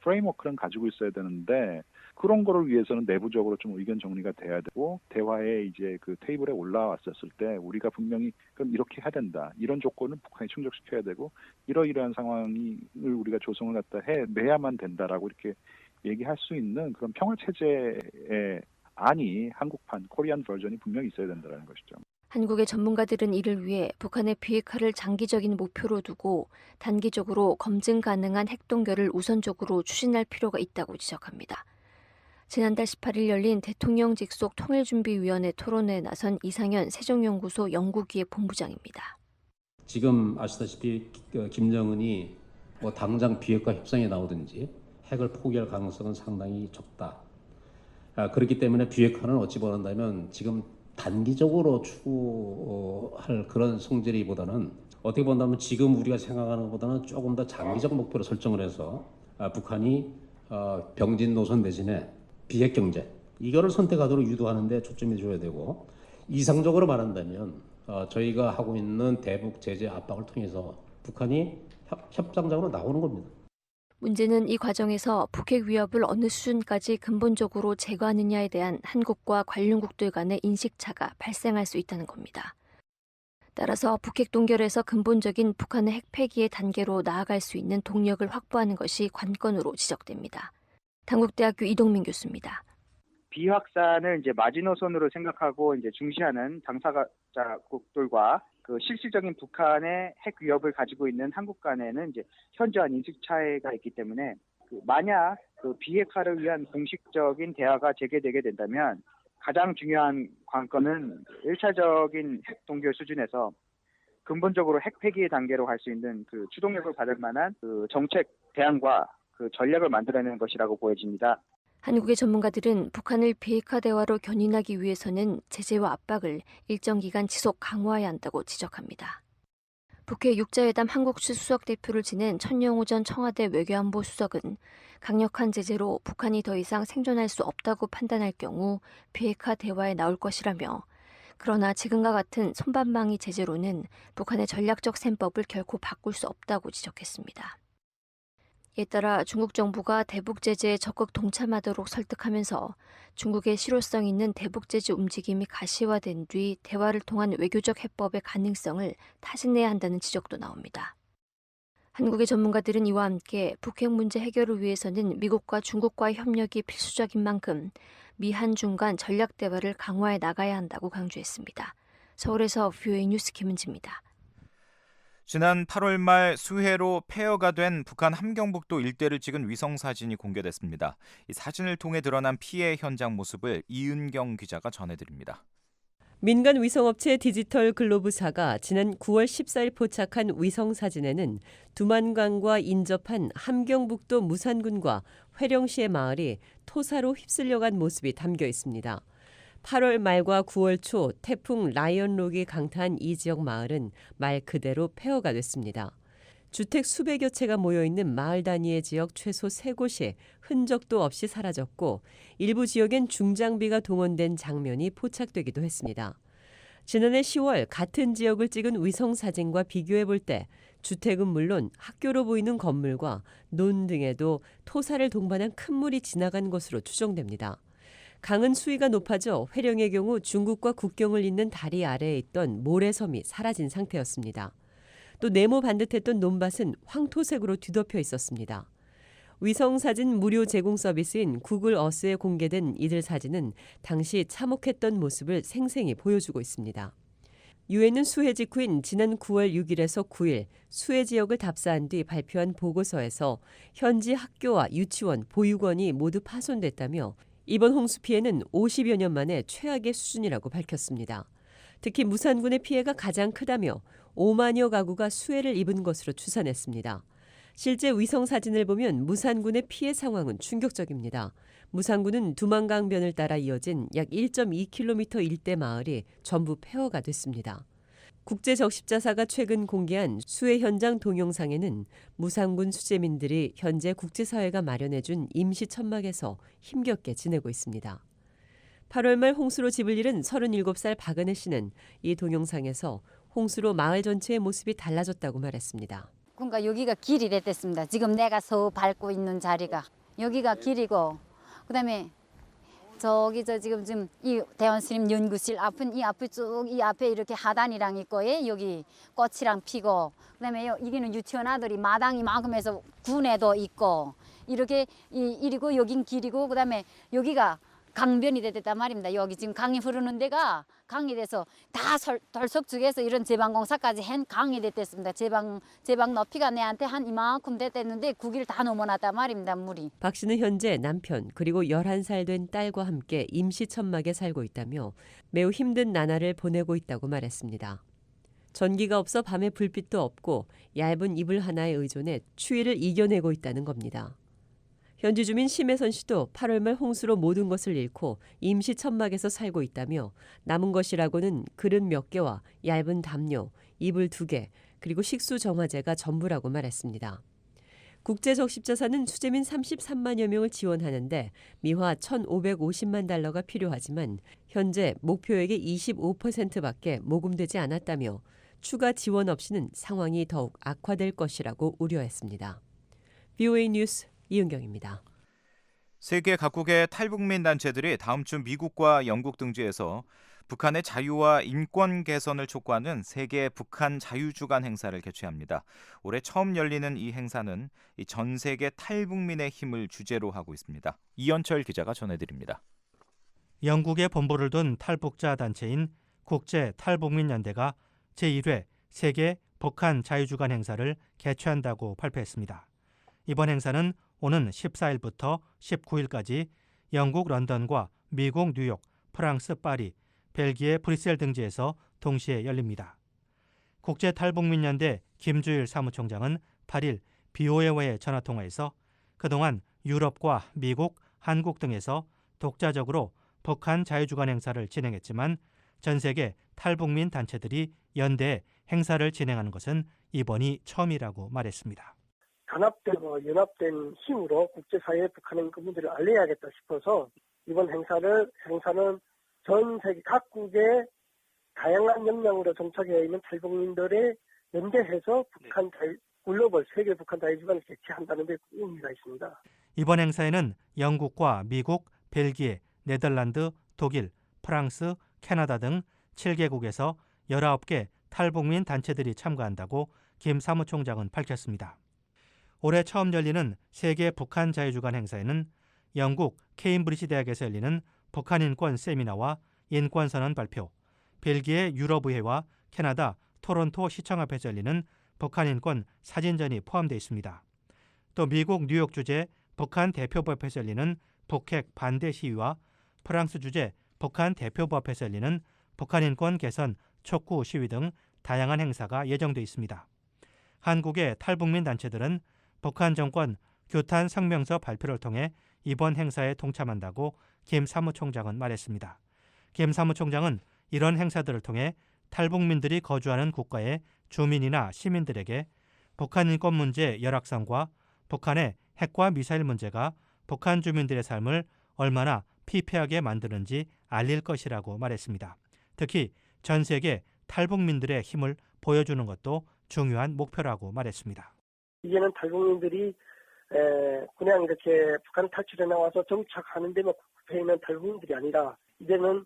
프레임워크는 가지고 있어야 되는데 그런 거를 위해서는 내부적으로 좀 의견 정리가 돼야 되고 대화에 이제 그 테이블에 올라왔었을 때 우리가 분명히 그럼 이렇게 해야 된다. 이런 조건은 북한이 충족시켜야 되고 이러이러한 상황을 우리가 조성을 갖다 해내야만 된다라고 이렇게 얘기할 수 있는 그런 평화체제의 아니 한국판 코리안 버전이 분명히 있어야 된다는 것이죠. 한국의 전문가들은 이를 위해 북한의 비핵화를 장기적인 목표로 두고 단기적으로 검증 가능한 핵동결을 우선적으로 추진할 필요가 있다고 지적합니다. 지난달 18일 열린 대통령 직속 통일준비위원회 토론회에 나선 이상현 세종연구소 연구기획 본부장입니다. 지금 아시다시피 김정은이 당장 비핵화 협상에 나오든지 핵을 포기할 가능성은 상당히 적다. 그렇기 때문에 비핵화는 어찌 보는다면 지금 단기적으로 추구할 그런 성질이보다는 어떻게 본다면 지금 우리가 생각하는 것보다는 조금 더 장기적 목표로 설정을 해서 북한이 병진 노선 대신에 비핵 경제 이거를 선택하도록 유도하는 데 초점이 줘야 되고 이상적으로 말한다면 저희가 하고 있는 대북 제재 압박을 통해서 북한이 협상장으로 나오는 겁니다. 문제는 이 과정에서 북핵 위협을 어느 수준까지 근본적으로 제거하느냐에 대한 한국과 관련국들 간의 인식차가 발생할 수 있다는 겁니다. 따라서 북핵 동결에서 근본적인 북한의 핵 폐기의 단계로 나아갈 수 있는 동력을 확보하는 것이 관건으로 지적됩니다. 단국대학교 이동민 교수입니다. 비확산을 이제 마지노선으로 생각하고 이제 중시하는 당사자국들과 그 실질적인 북한의 핵 위협을 가지고 있는 한국 간에는 이제 현저한 인식 차이가 있기 때문에 만약 그 비핵화를 위한 공식적인 대화가 재개되게 된다면 가장 중요한 관건은 1차적인 핵 동결 수준에서 근본적으로 핵 폐기의 단계로 갈 수 있는 그 추동력을 받을 만한 그 정책 대안과 그 전략을 만들어내는 것이라고 보여집니다. 한국의 전문가들은 북한을 비핵화 대화로 견인하기 위해서는 제재와 압박을 일정 기간 지속 강화해야 한다고 지적합니다. 북핵 육자회담 한국수 수석 대표를 지낸 천영호 전 청와대 외교안보 수석은 강력한 제재로 북한이 더 이상 생존할 수 없다고 판단할 경우 비핵화 대화에 나올 것이라며 그러나 지금과 같은 솜방망이 제재로는 북한의 전략적 셈법을 결코 바꿀 수 없다고 지적했습니다. 이에 따라 중국 정부가 대북 제재에 적극 동참하도록 설득하면서 중국의 실효성 있는 대북 제재 움직임이 가시화된 뒤 대화를 통한 외교적 해법의 가능성을 타진해야 한다는 지적도 나옵니다. 한국의 전문가들은 이와 함께 북핵 문제 해결을 위해서는 미국과 중국과의 협력이 필수적인 만큼 미한중 간 전략 대화를 강화해 나가야 한다고 강조했습니다. 서울에서 VOA 뉴스 김은지입니다. 지난 8월 말 수해로 폐허가 된 북한 함경북도 일대를 찍은 위성 사진이 공개됐습니다. 이 사진을 통해 드러난 피해 현장 모습을 이은경 기자가 전해드립니다. 민간 위성업체 디지털 글로브사가 지난 9월 14일 포착한 위성 사진에는 두만강과 인접한 함경북도 무산군과 회령시의 마을이 토사로 휩쓸려간 모습이 담겨 있습니다. 8월 말과 9월 초 태풍 라이언록이 강타한 이 지역 마을은 말 그대로 폐허가 됐습니다. 주택 수백여 채가 모여있는 마을 단위의 지역 최소 3곳이 흔적도 없이 사라졌고 일부 지역엔 중장비가 동원된 장면이 포착되기도 했습니다. 지난해 10월 같은 지역을 찍은 위성 사진과 비교해 볼 때 주택은 물론 학교로 보이는 건물과 논 등에도 토사를 동반한 큰 물이 지나간 것으로 추정됩니다. 강은 수위가 높아져 회령의 경우 중국과 국경을 잇는 다리 아래에 있던 모래섬이 사라진 상태였습니다. 또 네모 반듯했던 논밭은 황토색으로 뒤덮여 있었습니다. 위성사진 무료 제공 서비스인 구글 어스에 공개된 이들 사진은 당시 참혹했던 모습을 생생히 보여주고 있습니다. 유엔은 수해 직후인 지난 9월 6일에서 9일 수해 지역을 답사한 뒤 발표한 보고서에서 현지 학교와 유치원, 보육원이 모두 파손됐다며 이번 홍수 피해는 50여 년 만에 최악의 수준이라고 밝혔습니다. 특히 무산군의 피해가 가장 크다며 5만여 가구가 수해를 입은 것으로 추산했습니다. 실제 위성 사진을 보면 무산군의 피해 상황은 충격적입니다. 무산군은 두만강변을 따라 이어진 약 1.2km 일대 마을이 전부 폐허가 됐습니다. 국제적십자사가 최근 공개한 수해 현장 동영상에는 무산군 수재민들이 현재 국제사회가 마련해준 임시 천막에서 힘겹게 지내고 있습니다. 8월 말 홍수로 집을 잃은 37살 박은혜 씨는 이 동영상에서 홍수로 마을 전체의 모습이 달라졌다고 말했습니다. 그러니까 여기가 길이 됐습니다. 지금 내가 서 밟고 있는 자리가 여기가 길이고 그다음에 저기 지금 이 대원스님 연구실 앞은 이 앞에 쭉 이 앞에 이렇게 하단이랑 있고 여기 꽃이랑 피고 그다음에 여기는 유치원 아들이 마당이 막으면서 군에도 있고 이렇게 이리고 여긴 길이고 그다음에 여기가 강변이 됐단 말입니다. 여기 지금 강이 흐르는 데가 강이 돼서 다 덜석죽에서 이런 제방공사까지 한 강이 됐댔습니다. 제방 높이가 내한테 한 이만큼 됐댔는데 9길 다 넘어났단 말입니다. 물이. 박 씨는 현재 남편 그리고 11살 된 딸과 함께 임시 천막에 살고 있다며 매우 힘든 나날을 보내고 있다고 말했습니다. 전기가 없어 밤에 불빛도 없고 얇은 이불 하나에 의존해 추위를 이겨내고 있다는 겁니다. 현지 주민 심혜선 씨도 8월 말 홍수로 모든 것을 잃고 임시 천막에서 살고 있다며 남은 것이라고는 그릇 몇 개와 얇은 담요, 이불 2개, 그리고 식수 정화제가 전부라고 말했습니다. 국제적십자사는 수재민 33만여 명을 지원하는데 미화 1,550만 달러가 필요하지만 현재 목표액의 25%밖에 모금되지 않았다며 추가 지원 없이는 상황이 더욱 악화될 것이라고 우려했습니다. VOA 뉴스 이은경입니다. 세계 각국의 탈북민 단체들이 다음 주 미국과 영국 등지에서 북한의 자유와 인권 개선을 촉구하는 세계 북한 자유주간 행사를 개최합니다. 올해 처음 열리는 이 행사는 전 세계 탈북민의 힘을 주제로 하고 있습니다. 이현철 기자가 전해드립니다. 영국에 본부를 둔 탈북자 단체인 국제 탈북민 연대가 제1회 세계 북한 자유주간 행사를 개최한다고 발표했습니다. 이번 행사는 오는 14일부터 19일까지 영국 런던과 미국 뉴욕, 프랑스 파리, 벨기에 브뤼셀 등지에서 동시에 열립니다. 국제탈북민연대 김주일 사무총장은 8일 BOA와의 전화통화에서 그동안 유럽과 미국, 한국 등에서 독자적으로 북한 자유주간 행사를 진행했지만 전 세계 탈북민 단체들이 연대에 행사를 진행하는 것은 이번이 처음이라고 말했습니다. 단합되고 연합된 힘으로 국제사회에 북한의 인권문제를 알려야겠다 싶어서 이번 행사는 전 세계 각국의 다양한 역량으로 정착해 있는 탈북민들의 연대해서 글로벌 세계 북한 자유주간을 개최한다는 데 의미가 있습니다. 이번 행사에는 영국과 미국, 벨기에, 네덜란드, 독일, 프랑스, 캐나다 등 7개국에서 19개 탈북민 단체들이 참가한다고 김 사무총장은 밝혔습니다. 올해 처음 열리는 세계 북한 자유주간 행사에는 영국 케임브리지 대학에서 열리는 북한 인권 세미나와 인권선언 발표, 벨기에 유럽의회와 캐나다 토론토 시청 앞에서 열리는 북한 인권 사진전이 포함되어 있습니다. 또 미국 뉴욕 주재 북한 대표부 앞에서 열리는 북핵 반대 시위와 프랑스 주재 북한 대표부 앞에서 열리는 북한 인권 개선 촉구 시위 등 다양한 행사가 예정돼 있습니다. 한국의 탈북민 단체들은 북한 정권 규탄 성명서 발표를 통해 이번 행사에 동참한다고 김 사무총장은 말했습니다. 김 사무총장은 이런 행사들을 통해 탈북민들이 거주하는 국가의 주민이나 시민들에게 북한 인권 문제 열악성과 북한의 핵과 미사일 문제가 북한 주민들의 삶을 얼마나 피폐하게 만드는지 알릴 것이라고 말했습니다. 특히 전 세계 탈북민들의 힘을 보여주는 것도 중요한 목표라고 말했습니다. 이제는 탈북민들이 그냥 이렇게 북한 탈출해 나와서 정착하는 데만 국회에 있는 탈북민들이 아니라 이제는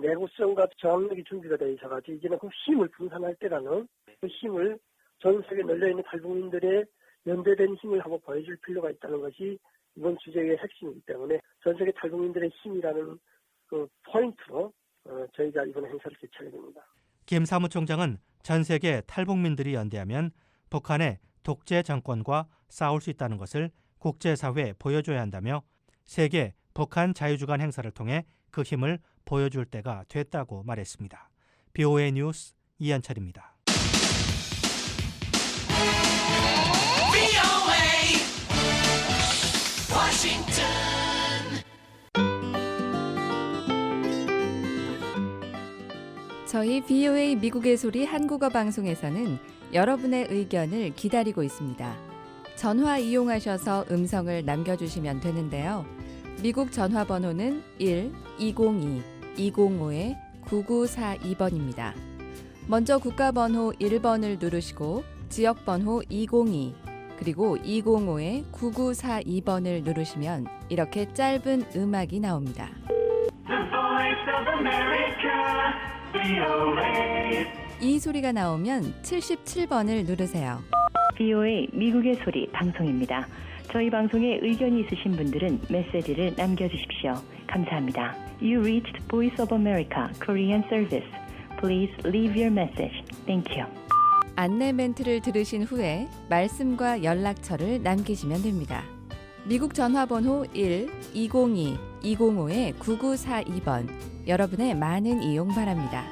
내구성과 저항력이 준비가 되어 있어가지고 이제는 그 힘을 분산할 때라는 그 힘을 전 세계에 널려있는 탈북민들의 연대된 힘을 한번 보여줄 필요가 있다는 것이 이번 주제의 핵심이기 때문에 전 세계 탈북민들의 힘이라는 그 포인트로 저희가 이번 행사를 개최하게 됩니다. 김 사무총장은 전 세계 탈북민들이 연대하면 북한의 독재 정권과 싸울 수 있다는 것을 국제사회에 보여줘야 한다며 세계 북한 자유주간 행사를 통해 그 힘을 보여줄 때가 됐다고 말했습니다. BOA 뉴스 이현철입니다. 저희 BOA 미국의 소리 한국어 방송에서는 여러분의 의견을 기다리고 있습니다. 전화 이용하셔서 음성을 남겨주시면 되는데요. 미국 전화번호는 1-202-205-9942번입니다. 먼저 국가번호 1번을 누르시고 지역번호 202 그리고 205-9942번을 누르시면 이렇게 짧은 음악이 나옵니다. 이 소리가 나오면 77번을 누르세요. BOA 미국의 소리 방송입니다. 저희 방송에 의견이 있으신 분들은 메시지를 남겨주십시오. 감사합니다. You reached Voice of America Korean Service. Please leave your message. Thank you. 안내 멘트를 들으신 후에 말씀과 연락처를 남기시면 됩니다. 미국 전화번호 1-202-205-9942번 여러분의 많은 이용 바랍니다.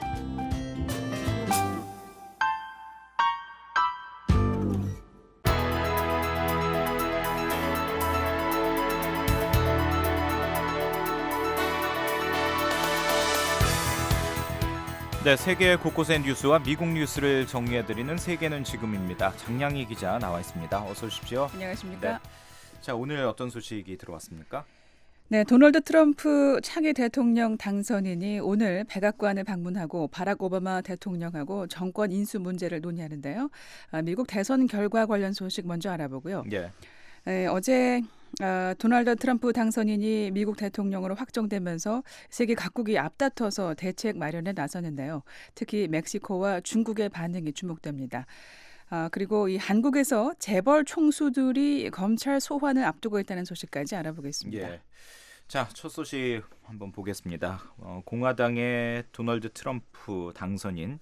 네, 세계 곳곳의 뉴스와 미국 뉴스를 정리해드리는 세계는 지금입니다. 장량희 기자 나와 있습니다. 어서 오십시오. 안녕하십니까. 네. 자, 오늘 어떤 소식이 들어왔습니까? 네, 도널드 트럼프 차기 대통령 당선인이 오늘 백악관을 방문하고 바락 오바마 대통령하고 정권 인수 문제를 논의하는데요. 미국 대선 결과 관련 소식 먼저 알아보고요. 예. 어제 도널드 트럼프 당선인이 미국 대통령으로 확정되면서 세계 각국이 앞다퉈서 대책 마련에 나섰는데요. 특히 멕시코와 중국의 반응이 주목됩니다. 그리고 이 한국에서 재벌 총수들이 검찰 소환을 앞두고 있다는 소식까지 알아보겠습니다. 예. 자, 첫 소식 한번 보겠습니다. 공화당의 도널드 트럼프 당선인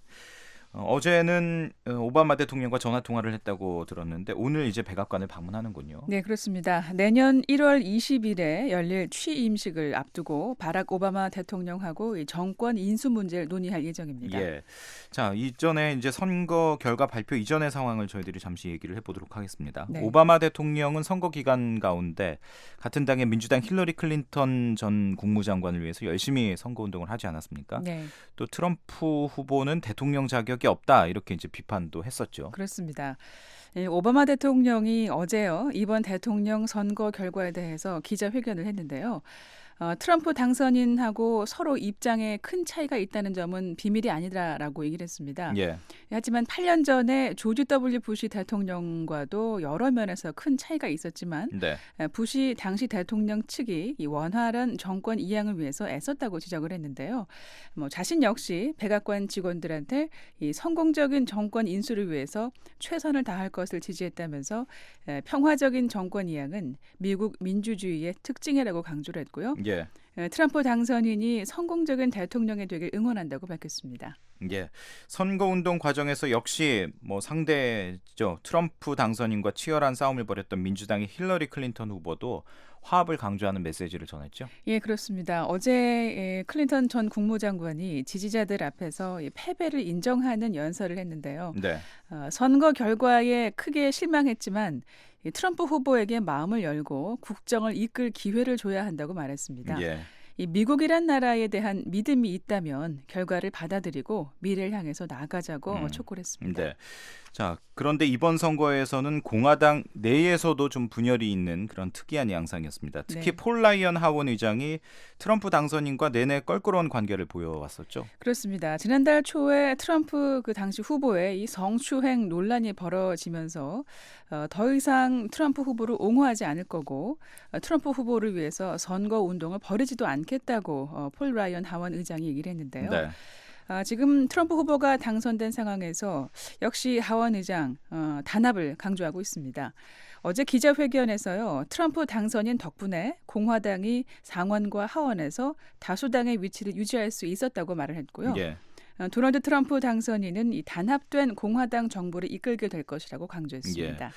어제는 오바마 대통령과 전화 통화를 했다고 들었는데 오늘 이제 백악관을 방문하는군요. 네, 그렇습니다. 내년 1월 20일에 열릴 취임식을 앞두고 바락 오바마 대통령하고 이 정권 인수 문제를 논의할 예정입니다. 예. 자, 이전에 이제 선거 결과 발표 이전의 상황을 저희들이 잠시 얘기를 해보도록 하겠습니다. 네. 오바마 대통령은 선거 기간 가운데 같은 당의 민주당 힐러리 클린턴 전 국무장관을 위해서 열심히 선거 운동을 하지 않았습니까? 네. 또 트럼프 후보는 대통령 자격이 없다 이렇게 이제 비판도 했었죠. 그렇습니다. 오바마 대통령이 어제요 이번 대통령 선거 결과에 대해서 기자회견을 했는데요. 트럼프 당선인하고 서로 입장에 큰 차이가 있다는 점은 비밀이 아니다라고 얘기를 했습니다. 예. 하지만 8년 전에 조지 W. 부시 대통령과도 여러 면에서 큰 차이가 있었지만 네. 부시 당시 대통령 측이 이 원활한 정권 이양을 위해서 애썼다고 지적을 했는데요. 자신 역시 백악관 직원들한테 이 성공적인 정권 인수를 위해서 최선을 다할 것을 지지했다면서 평화적인 정권 이양은 미국 민주주의의 특징이라고 강조를 했고요. 예. 트럼프 당선인이 성공적인 대통령이 되길 응원한다고 밝혔습니다. 예, 선거운동 과정에서 역시 뭐 상대죠. 트럼프 당선인과 치열한 싸움을 벌였던 민주당의 힐러리 클린턴 후보도 화합을 강조하는 메시지를 전했죠. 예, 그렇습니다. 어제 클린턴 전 국무장관이 지지자들 앞에서 패배를 인정하는 연설을 했는데요. 네. 선거 결과에 크게 실망했지만 트럼프 후보에게 마음을 열고 국정을 이끌 기회를 줘야 한다고 말했습니다. 예. 이 미국이란 나라에 대한 믿음이 있다면 결과를 받아들이고 미래를 향해서 나아가자고 촉구를 했습니다. 네. 자, 그런데 이번 선거에서는 공화당 내에서도 좀 분열이 있는 그런 특이한 양상이었습니다. 특히 네. 폴 라이언 하원 의장이 트럼프 당선인과 내내 껄끄러운 관계를 보여왔었죠. 그렇습니다. 지난달 초에 트럼프 그 당시 후보의 이 성추행 논란이 벌어지면서 더 이상 트럼프 후보를 옹호하지 않을 거고 트럼프 후보를 위해서 선거 운동을 벌이지도 않겠다고 폴 라이언 하원 의장이 얘기를 했는데요. 네. 지금 트럼프 후보가 당선된 상황에서 역시 하원 의장 단합을 강조하고 있습니다. 어제 기자회견에서요. 트럼프 당선인 덕분에 공화당이 상원과 하원에서 다수당의 위치를 유지할 수 있었다고 말을 했고요. 예. 도널드 트럼프 당선인은 이 단합된 공화당 정부를 이끌게 될 것이라고 강조했습니다. 예.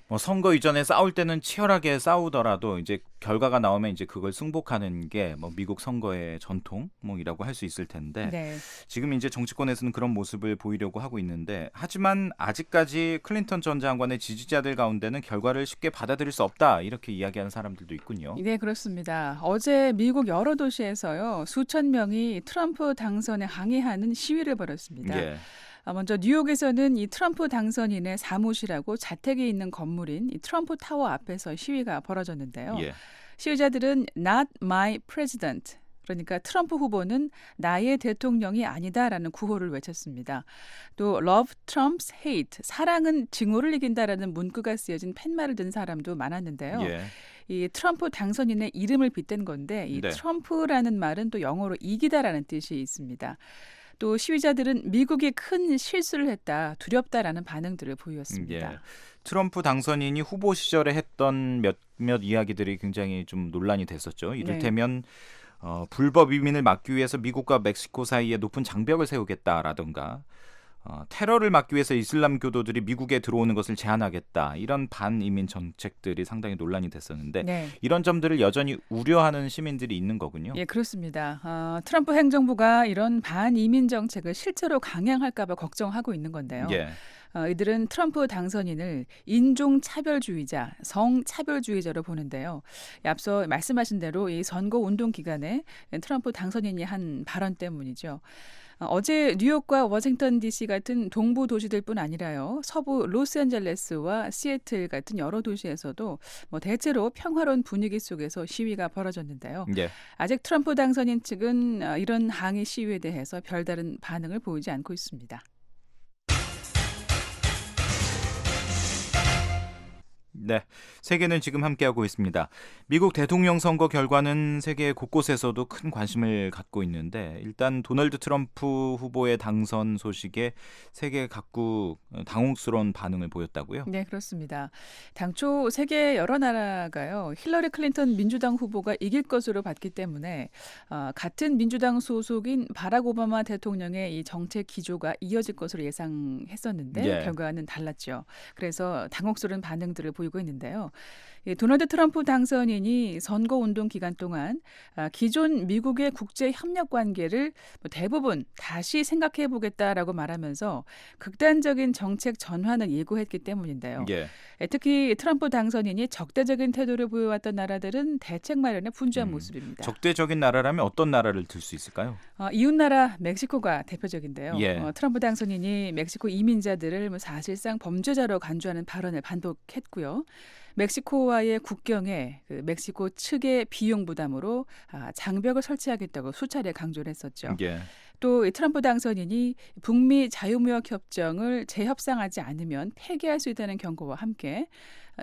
뭐 선거 이전에 싸울 때는 치열하게 싸우더라도 이제 결과가 나오면 이제 그걸 승복하는 게 뭐 미국 선거의 전통이라고 할 수 있을 텐데 네. 지금 이제 정치권에서는 그런 모습을 보이려고 하고 있는데 하지만 아직까지 클린턴 전 장관의 지지자들 가운데는 결과를 쉽게 받아들일 수 없다 이렇게 이야기하는 사람들도 있군요. 네, 그렇습니다. 어제 미국 여러 도시에서요. 수천 명이 트럼프 당선에 항의하는 시위를 벌였습니다. 예. 먼저 뉴욕에서는 이 트럼프 당선인의 사무실하고 자택이 있는 건물인 이 트럼프 타워 앞에서 시위가 벌어졌는데요. 예. 시위자들은 Not my president, 그러니까 트럼프 후보는 나의 대통령이 아니다라는 구호를 외쳤습니다. 또 Love trumps hate, 사랑은 증오를 이긴다라는 문구가 쓰여진 팻말을 든 사람도 많았는데요. 예. 이 트럼프 당선인의 이름을 빗댄 건데 이 네. 트럼프라는 말은 또 영어로 이기다라는 뜻이 있습니다. 또 시위자들은 미국이 큰 실수를 했다, 두렵다라는 반응들을 보였습니다. 예. 트럼프 당선인이 후보 시절에 했던 몇몇 이야기들이 굉장히 좀 논란이 됐었죠. 이를테면 불법 이민을 막기 위해서 미국과 멕시코 사이에 높은 장벽을 세우겠다라든가 테러를 막기 위해서 이슬람 교도들이 미국에 들어오는 것을 제한하겠다. 이런 반이민 정책들이 상당히 논란이 됐었는데 네. 이런 점들을 여전히 우려하는 시민들이 있는 거군요. 예, 그렇습니다. 트럼프 행정부가 이런 반이민 정책을 실제로 강행할까 봐 걱정하고 있는 건데요. 예. 이들은 트럼프 당선인을 인종차별주의자, 성차별주의자로 보는데요. 앞서 말씀하신 대로 이 선거운동 기간에 트럼프 당선인이 한 발언 때문이죠. 어제 뉴욕과 워싱턴 DC 같은 동부 도시들뿐 아니라요. 서부 로스앤젤레스와 시애틀 같은 여러 도시에서도 대체로 평화로운 분위기 속에서 시위가 벌어졌는데요. 예. 아직 트럼프 당선인 측은 이런 항의 시위에 대해서 별다른 반응을 보이지 않고 있습니다. 네, 세계는 지금 함께하고 있습니다. 미국 대통령 선거 결과는 세계 곳곳에서도 큰 관심을 갖고 있는데 일단 도널드 트럼프 후보의 당선 소식에 세계 각국 당혹스러운 반응을 보였다고요? 네, 그렇습니다. 당초 세계 여러 나라가요. 힐러리 클린턴 민주당 후보가 이길 것으로 봤기 때문에 같은 민주당 소속인 바락 오바마 대통령의 이 정책 기조가 이어질 것으로 예상했었는데 예. 결과는 달랐죠. 그래서 당혹스러운 반응들을 보이고 있는데요. 도널드 트럼프 당선인이 선거운동 기간 동안 기존 미국의 국제 협력 관계를 대부분 다시 생각해 보겠다라고 말하면서 극단적인 정책 전환을 예고했기 때문인데요. 예. 특히 트럼프 당선인이 적대적인 태도를 보여왔던 나라들은 대책 마련에 분주한 모습입니다. 적대적인 나라라면 어떤 나라를 들 수 있을까요? 이웃나라 멕시코가 대표적인데요. 예. 트럼프 당선인이 멕시코 이민자들을 사실상 범죄자로 간주하는 발언을 반복했고요. 멕시코와의 국경에 멕시코 측의 비용 부담으로 장벽을 설치하겠다고 수차례 강조를 했었죠. 예. 또 트럼프 당선인이 북미 자유무역 협정을 재협상하지 않으면 폐기할 수 있다는 경고와 함께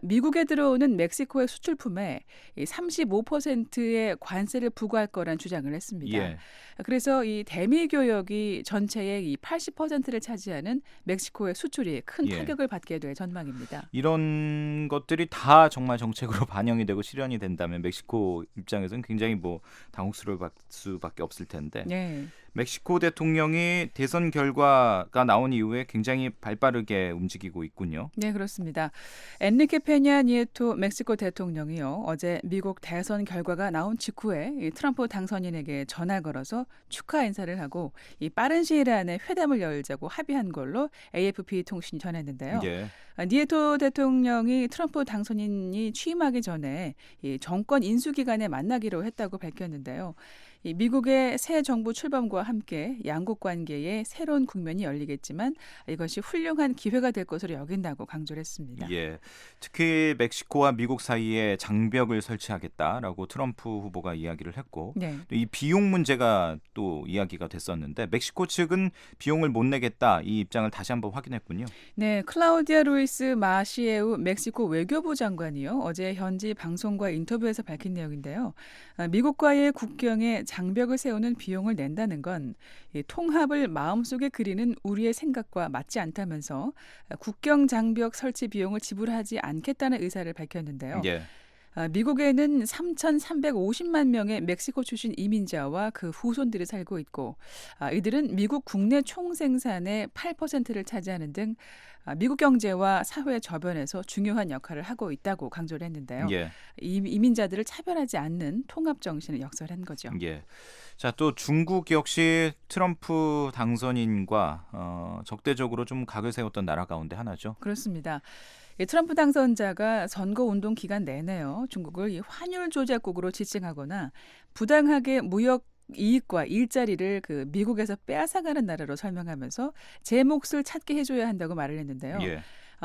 미국에 들어오는 멕시코의 수출품에 35%의 관세를 부과할 거란 주장을 했습니다. 예. 그래서 이 대미 교역이 전체의 이 80%를 차지하는 멕시코의 수출이 큰 예. 타격을 받게 될 전망입니다. 이런 것들이 다 정말 정책으로 반영이 되고 실현이 된다면 멕시코 입장에서는 굉장히 뭐 당혹스러울 수밖에 없을 텐데. 네. 멕시코 대통령이 대선 결과가 나온 이후에 굉장히 발빠르게 움직이고 있군요. 네, 그렇습니다. 엔리케 페냐 니에토 멕시코 대통령이요. 어제 미국 대선 결과가 나온 직후에 이 트럼프 당선인에게 전화 걸어서 축하 인사를 하고 이 빠른 시일 안에 회담을 열자고 합의한 걸로 AFP 통신이 전했는데요. 예. 니에토 대통령이 트럼프 당선인이 취임하기 전에 이 정권 인수 기간에 만나기로 했다고 밝혔는데요. 이 미국의 새 정부 출범과 함께 양국 관계에 새로운 국면이 열리겠지만 이것이 훌륭한 기회가 될 것으로 여긴다고 강조를 했습니다. 예. 특히 멕시코와 미국 사이에 장벽을 설치하겠다라고 트럼프 후보가 이야기를 했고 네. 또 이 비용 문제가 또 이야기가 됐었는데 멕시코 측은 비용을 못 내겠다 이 입장을 다시 한번 확인했군요. 네, 클라우디아 루이스 마시에우 멕시코 외교부 장관이요. 어제 현지 방송과 인터뷰에서 밝힌 내용인데요. 미국과의 국경에 장벽을 세우는 비용을 낸다는 건 이 통합을 마음속에 그리는 우리의 생각과 맞지 않다면서 국경 장벽 설치 비용을 지불하지 않겠다는 의사를 밝혔는데요. 예. 미국에는 3,350만 명의 멕시코 출신 이민자와 그 후손들이 살고 있고 이들은 미국 국내 총생산의 8%를 차지하는 등 미국 경제와 사회 저변에서 중요한 역할을 하고 있다고 강조를 했는데요. 예. 이민자들을 차별하지 않는 통합 정신을 역설한 거죠. 예. 자, 또 중국 역시 트럼프 당선인과 적대적으로 좀 각을 세웠던 나라 가운데 하나죠. 그렇습니다. 트럼프 당선자가 선거운동 기간 내내요. 중국을 이 환율 조작국으로 지칭하거나 부당하게 무역 이익과 일자리를 그 미국에서 빼앗아가는 나라로 설명하면서 제 몫을 찾게 해줘야 한다고 말을 했는데요. 예.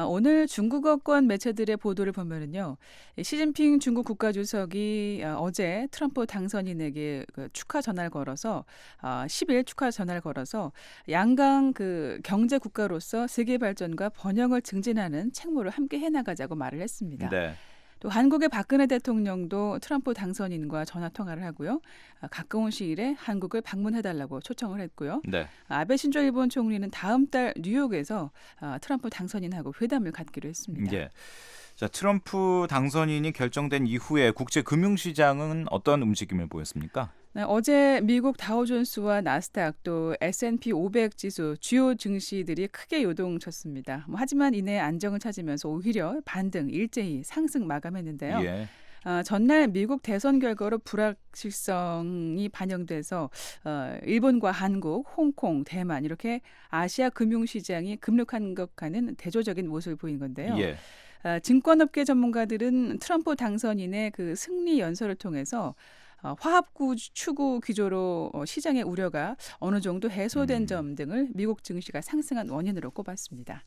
오늘 중국어권 매체들의 보도를 보면은요, 시진핑 중국 국가주석이 어제 트럼프 당선인에게 그 축하 전화를 걸어서 10일 축하 전화를 걸어서 양강 그 경제 국가로서 세계 발전과 번영을 증진하는 책무를 함께 해나가자고 말을 했습니다. 네. 또 한국의 박근혜 대통령도 트럼프 당선인과 전화 통화를 하고요. 가까운 시일에 한국을 방문해달라고 초청을 했고요. 네. 아베 신조 일본 총리는 다음 달 뉴욕에서 트럼프 당선인하고 회담을 갖기로 했습니다. 예. 자, 트럼프 당선인이 결정된 이후에 국제 금융시장은 어떤 움직임을 보였습니까? 네, 어제 미국 다우존스와 나스닥 또 S&P 500 지수 주요 증시들이 크게 요동쳤습니다. 하지만 이내 안정을 찾으면서 오히려 반등 일제히 상승 마감했는데요. 예. 전날 미국 대선 결과로 불확실성이 반영돼서 일본과 한국, 홍콩, 대만 이렇게 아시아 금융시장이 급락한 대조적인 모습을 보인 건데요. 예. 증권업계 전문가들은 트럼프 당선인의 그 승리 연설을 통해서 화합구 추구 기조로 시장의 우려가 어느 정도 해소된 점 등을 미국 증시가 상승한 원인으로 꼽았습니다.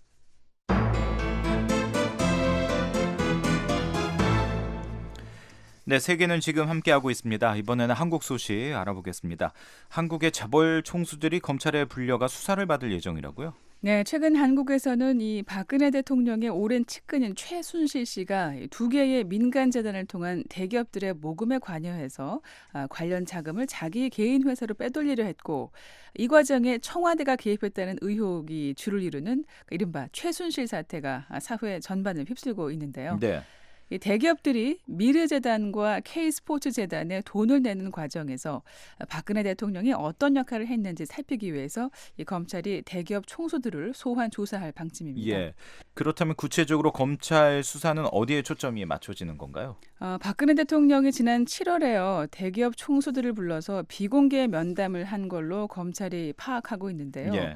네, 세계는 지금 함께하고 있습니다. 이번에는 한국 소식 알아보겠습니다. 한국의 재벌 총수들이 검찰에 불려가 수사를 받을 예정이라고요? 네, 최근 한국에서는 이 박근혜 대통령의 오랜 측근인 최순실 씨가 2개의 민간 재단을 통한 대기업들의 모금에 관여해서 관련 자금을 자기 개인 회사로 빼돌리려 했고 이 과정에 청와대가 개입했다는 의혹이 주를 이루는 이른바 최순실 사태가 사회 전반을 휩쓸고 있는데요. 네. 이 대기업들이 미르재단과 K스포츠재단에 돈을 내는 과정에서 박근혜 대통령이 어떤 역할을 했는지 살피기 위해서 이 검찰이 대기업 총수들을 소환 조사할 방침입니다. 예. 그렇다면 구체적으로 검찰 수사는 어디에 초점이 맞춰지는 건가요? 박근혜 대통령이 지난 7월에요. 대기업 총수들을 불러서 비공개 면담을 한 걸로 검찰이 파악하고 있는데요. 예.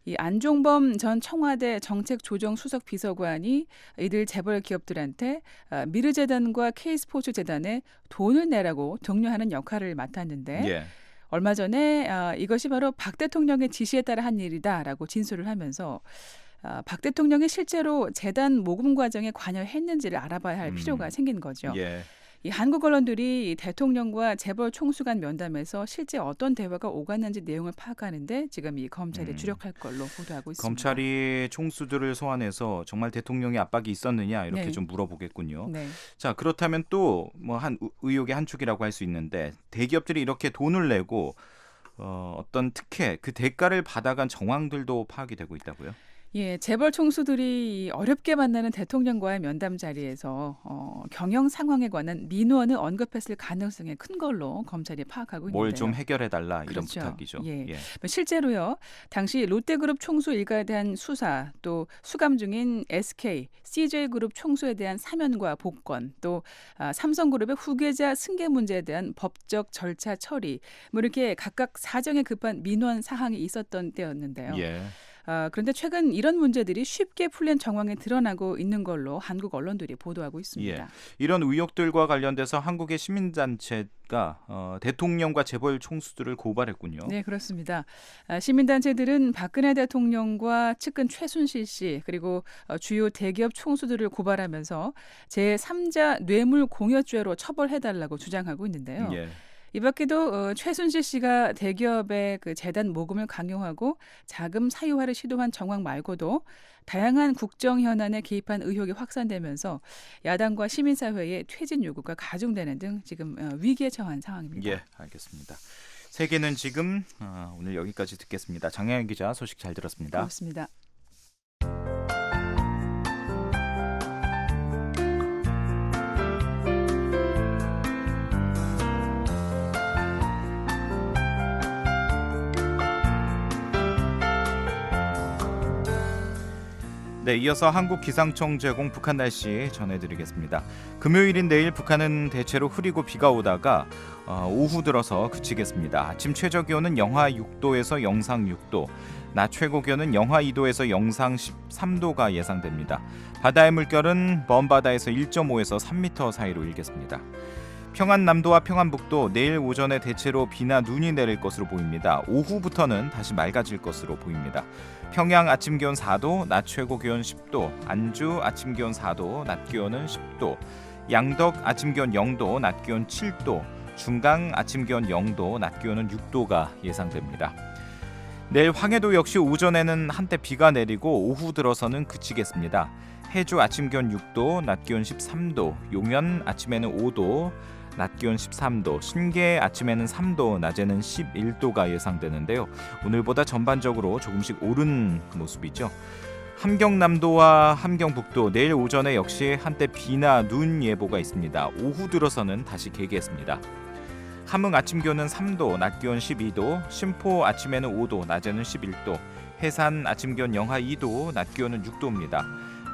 이 안종범 전 청와대 정책조정수석 비서관이 이들 재벌 기업들한테 미르재단과 K스포츠재단에 돈을 내라고 독려하는 역할을 맡았는데 예. 얼마 전에 이것이 바로 박 대통령의 지시에 따라 한 일이다라고 진술을 하면서 박 대통령이 실제로 재단 모금 과정에 관여했는지를 알아봐야 할 필요가 생긴 거죠. 예. 이 한국 언론들이 대통령과 재벌 총수 간 면담에서 실제 어떤 대화가 오갔는지 내용을 파악하는데 지금 이 검찰이 주력할 걸로 보도하고 있습니다. 검찰이 총수들을 소환해서 정말 대통령의 압박이 있었느냐 이렇게 네. 좀 물어보겠군요. 네. 자, 그렇다면 또 뭐 한 의혹의 한 축이라고 할 수 있는데 대기업들이 이렇게 돈을 내고 어떤 특혜, 그 대가를 받아간 정황들도 파악이 되고 있다고요? 예, 재벌 총수들이 어렵게 만나는 대통령과의 면담 자리에서 경영 상황에 관한 민원을 언급했을 가능성이 큰 걸로 검찰이 파악하고 있는데요. 뭘 좀 해결해달라 이런 그렇죠. 부탁이죠. 예. 실제로요. 당시 롯데그룹 총수 일가에 대한 수사, 또 수감 중인 SK, CJ그룹 총수에 대한 사면과 복권, 또 삼성그룹의 후계자 승계 문제에 대한 법적 절차 처리, 뭐 이렇게 각각 사정에 급한 민원 사항이 있었던 때였는데요. 예. 그런데 최근 이런 문제들이 쉽게 풀린 정황이 드러나고 있는 걸로 한국 언론들이 보도하고 있습니다. 예. 이런 의혹들과 관련돼서 한국의 시민단체가 대통령과 재벌 총수들을 고발했군요. 네, 그렇습니다. 시민단체들은 박근혜 대통령과 측근 최순실 씨 그리고 주요 대기업 총수들을 고발하면서 제3자 뇌물 공여죄로 처벌해달라고 주장하고 있는데요. 예. 이 밖에도 최순실 씨가 대기업의 그 재단 모금을 강요하고 자금 사유화를 시도한 정황 말고도 다양한 국정 현안에 개입한 의혹이 확산되면서 야당과 시민사회의 퇴진 요구가 가중되는 등 지금 위기에 처한 상황입니다. 예, 알겠습니다. 세계는 지금 오늘 여기까지 듣겠습니다. 장혜연 기자 소식 잘 들었습니다. 고맙습니다. 네, 이어서 한국 기상청 제공 북한 날씨 전해드리겠습니다. 금요일인 내일 북한은 대체로 흐리고 비가 오다가 오후 들어서 그치겠습니다. 아침 최저 기온은 영하 6도에서 영상 6도, 낮 최고 기온은 영하 2도에서 영상 13도가 예상됩니다. 바다의 물결은 먼 바다에서 1.5에서 3m 사이로 일겠습니다. 평안남도와 평안북도 내일 오전에 대체로 비나 눈이 내릴 것으로 보입니다. 오후부터는 다시 맑아질 것으로 보입니다. 평양 아침 기온 4도, 낮 최고 기온 10도, 안주 아침 기온 4도, 낮 기온은 10도, 양덕 아침 기온 0도, 낮 기온 7도, 중강 아침 기온 0도, 낮 기온은 6도가 예상됩니다. 내일 황해도 역시 오전에는 한때 비가 내리고 오후 들어서는 그치겠습니다. 해주 아침 기온 6도, 낮 기온 13도, 용연 아침에는 5도, 낮 기온 13도, 신계 아침에는 3도, 낮에는 11도가 예상되는데요. 오늘보다 전반적으로 조금씩 오른 모습이죠. 함경남도와 함경북도 내일 오전에 역시 한때 비나 눈 예보가 있습니다. 오후 들어서는 다시 개겠습니다. 함흥 아침 기온은 3도, 낮 기온 12도, 심포 아침에는 5도, 낮에는 11도, 해산 아침 기온 영하 2도, 낮 기온은 6도입니다.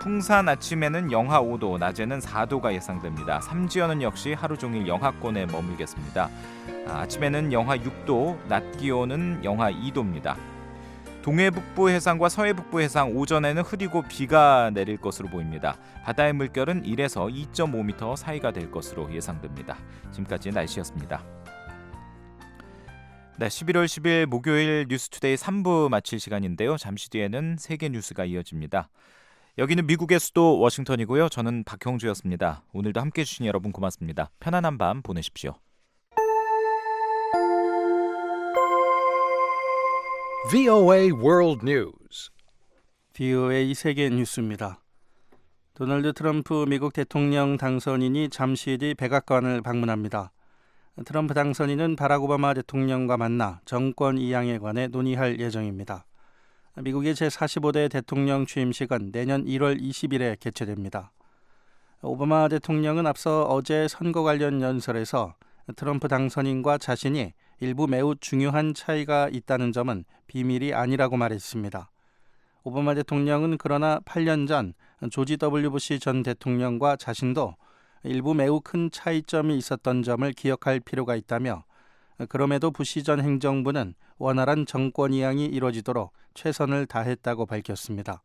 풍산 아침에는 영하 5도, 낮에는 4도가 예상됩니다. 삼지연은 역시 하루 종일 영하권에 머물겠습니다. 아침에는 영하 6도, 낮 기온은 영하 2도입니다. 동해북부 해상과 서해북부 해상 오전에는 흐리고 비가 내릴 것으로 보입니다. 바다의 물결은 1에서 2.5m 사이가 될 것으로 예상됩니다. 지금까지 날씨였습니다. 네, 11월 10일 목요일 뉴스투데이 3부 마칠 시간인데요. 잠시 뒤에는 세계 뉴스가 이어집니다. 여기는 미국의 수도 워싱턴이고요. 저는 박형주였습니다. 오늘도 함께해 주신 여러분 고맙습니다. 편안한 밤 보내십시오. VOA World News. VOA 세계 뉴스입니다. 도널드 트럼프 미국 대통령 당선인이 잠시 뒤 백악관을 방문합니다. 트럼프 당선인은 바락 오바마 대통령과 만나 정권 이양에 관해 논의할 예정입니다. 미국의 제45대 대통령 취임식은 내년 1월 20일에 개최됩니다. 오바마 대통령은 앞서 어제 선거 관련 연설에서 트럼프 당선인과 자신이 일부 매우 중요한 차이가 있다는 점은 비밀이 아니라고 말했습니다. 오바마 대통령은 그러나 8년 전 조지 W. 부시 전 대통령과 자신도 일부 매우 큰 차이점이 있었던 점을 기억할 필요가 있다며 그럼에도 부시 전 행정부는 원활한 정권 이양이 이루어지도록 최선을 다했다고 밝혔습니다.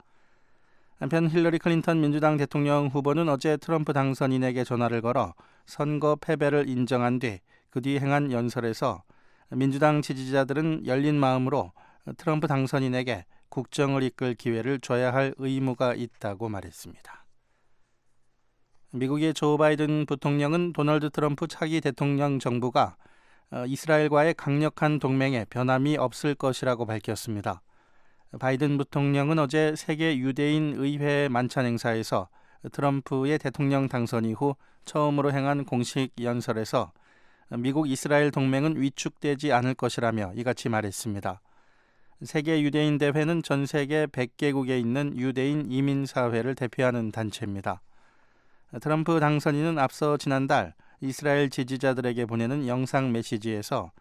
한편 힐러리 클린턴 민주당 대통령 후보는 어제 트럼프 당선인에게 전화를 걸어 선거 패배를 인정한 뒤 그 뒤 행한 연설에서 민주당 지지자들은 열린 마음으로 트럼프 당선인에게 국정을 이끌 기회를 줘야 할 의무가 있다고 말했습니다. 미국의 조 바이든 부통령은 도널드 트럼프 차기 대통령 정부가 이스라엘과의 강력한 동맹에 변함이 없을 것이라고 밝혔습니다. 바이든 부통령은 어제 세계 유대인 의회 만찬 행사에서 트럼프의 대통령 당선 이후 처음으로 행한 공식 연설에서 미국 이스라엘 동맹은 위축되지 않을 것이라며 이같이 말했습니다. 세계 유대인 대회는 전 세계 100개국에 있는 유대인 이민사회를 대표하는 단체입니다. 트럼프 당선인은 앞서 지난달 이스라엘 지지자들에게 보내는 영상 메시지에서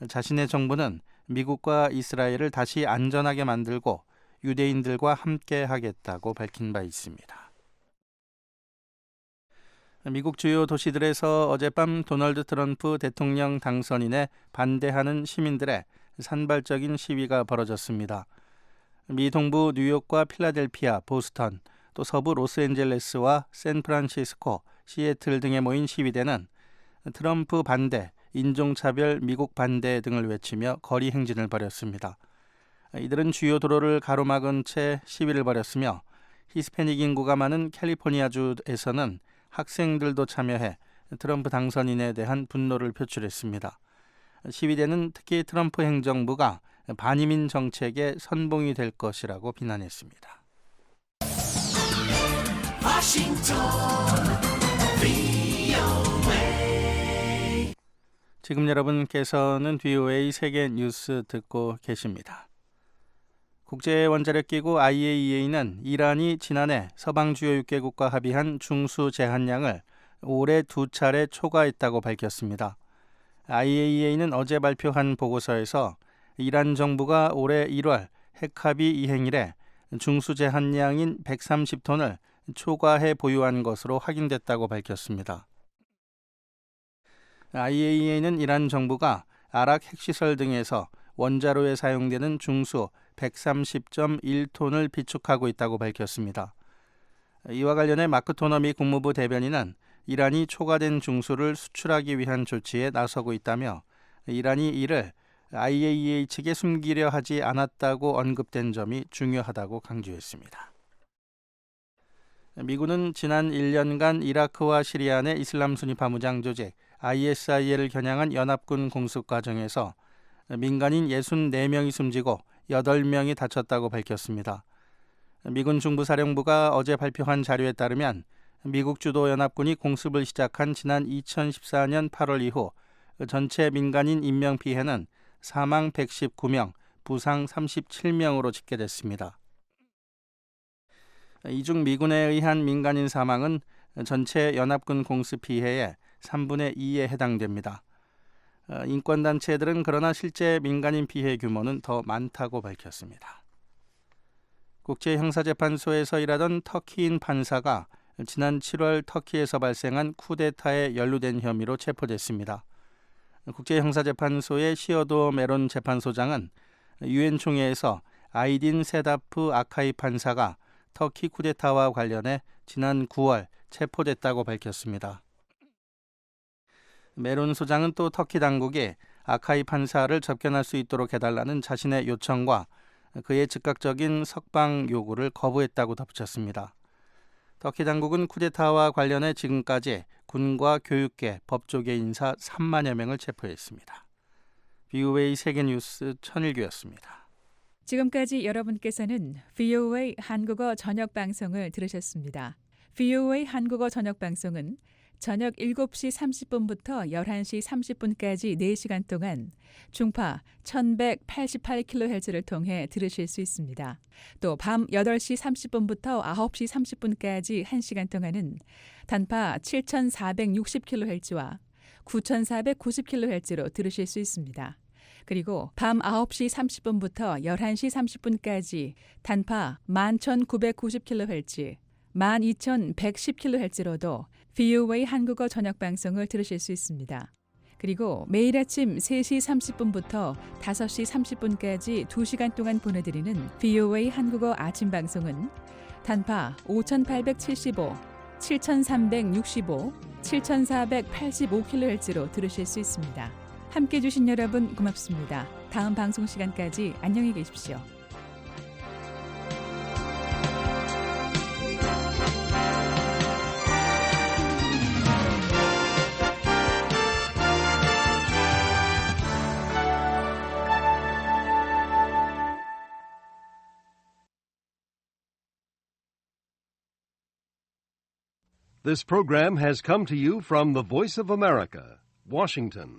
자신의 정부는 미국과 이스라엘을 다시 안전하게 만들고 유대인들과 함께 하겠다고 밝힌 바 있습니다. 미국 주요 도시들에서 어젯밤 도널드 트럼프 대통령 당선인에 반대하는 시민들의 산발적인 시위가 벌어졌습니다. 미 동부 뉴욕과 필라델피아, 보스턴, 또 서부 로스앤젤레스와 샌프란시스코, 시애틀 등에 모인 시위대는 트럼프 반대, 인종차별, 미국 반대 등을 외치며 거리 행진을 벌였습니다. 이들은 주요 도로를 가로막은 채 시위를 벌였으며 히스패닉 인구가 많은 캘리포니아주에서는 학생들도 참여해 트럼프 당선인에 대한 분노를 표출했습니다. 시위대는 특히 트럼프 행정부가 반이민 정책의 선봉이 될 것이라고 비난했습니다. 지금 여러분께서는 VOA 세계 뉴스 듣고 계십니다. 국제원자력기구 IAEA는 이란이 지난해 서방 주요 6개국과 합의한 중수 제한량을 올해 2차례 초과했다고 밝혔습니다. IAEA는 어제 발표한 보고서에서 이란 정부가 올해 1월 핵합의 이행일에 중수 제한량인 130톤을 초과해 보유한 것으로 확인됐다고 밝혔습니다. IAEA는 이란 정부가 아락 핵시설 등에서 원자로에 사용되는 중수 130.1톤을 비축하고 있다고 밝혔습니다. 이와 관련해 마크 토너 미 국무부 대변인은 이란이 초과된 중수를 수출하기 위한 조치에 나서고 있다며 이란이 이를 IAEA 측에 숨기려 하지 않았다고 언급된 점이 중요하다고 강조했습니다. 미군은 지난 1년간 이라크와 시리아 내 이슬람 순위 파무장 조직 ISIL을 겨냥한 연합군 공습 과정에서 민간인 64명이 숨지고 8명이 다쳤다고 밝혔습니다. 미군 중부사령부가 어제 발표한 자료에 따르면 미국 주도 연합군이 공습을 시작한 지난 2014년 8월 이후 전체 민간인 인명피해는 사망 119명, 부상 37명으로 집계됐습니다. 이 중 미군에 의한 민간인 사망은 전체 연합군 공습 피해의 3분의 2에 해당됩니다. 인권단체들은 그러나 실제 민간인 피해 규모는 더 많다고 밝혔습니다. 국제형사재판소에서 일하던 터키인 판사가 지난 7월 터키에서 발생한 쿠데타에 연루된 혐의로 체포됐습니다. 국제형사재판소의 시어도 메론 재판소장은 유엔 총회에서 아이딘 세다프 아카이 판사가 터키 쿠데타와 관련해 지난 9월 체포됐다고 밝혔습니다. 메론 소장은 또 터키 당국이 아카이 판사를 접견할 수 있도록 해달라는 자신의 요청과 그의 즉각적인 석방 요구를 거부했다고 덧붙였습니다. 터키 당국은 쿠데타와 관련해 지금까지 군과 교육계, 법조계 인사 3만여 명을 체포했습니다. VOA 세계뉴스 천일규였습니다. 지금까지 여러분께서는 VOA 한국어 저녁 방송을 들으셨습니다. VOA 한국어 저녁 방송은 저녁 7시 30분부터 11시 30분까지 4시간 동안 중파 1188kHz를 통해 들으실 수 있습니다. 또 밤 8시 30분부터 9시 30분까지 1시간 동안은 단파 7460kHz와 9490kHz로 들으실 수 있습니다. 그리고 밤 9시 30분부터 11시 30분까지 단파 11990kHz, 12110kHz로도 VOA 한국어 저녁 방송을 들으실 수 있습니다. 그리고 매일 아침 3시 30분부터 5시 30분까지 2시간 동안 보내드리는 VOA 한국어 아침 방송은 단파 5875, 7365, 7485kHz로 들으실 수 있습니다. 함께해 주신 여러분 고맙습니다. 다음 방송 시간까지 안녕히 계십시오. This program has come to you from the Voice of America, Washington.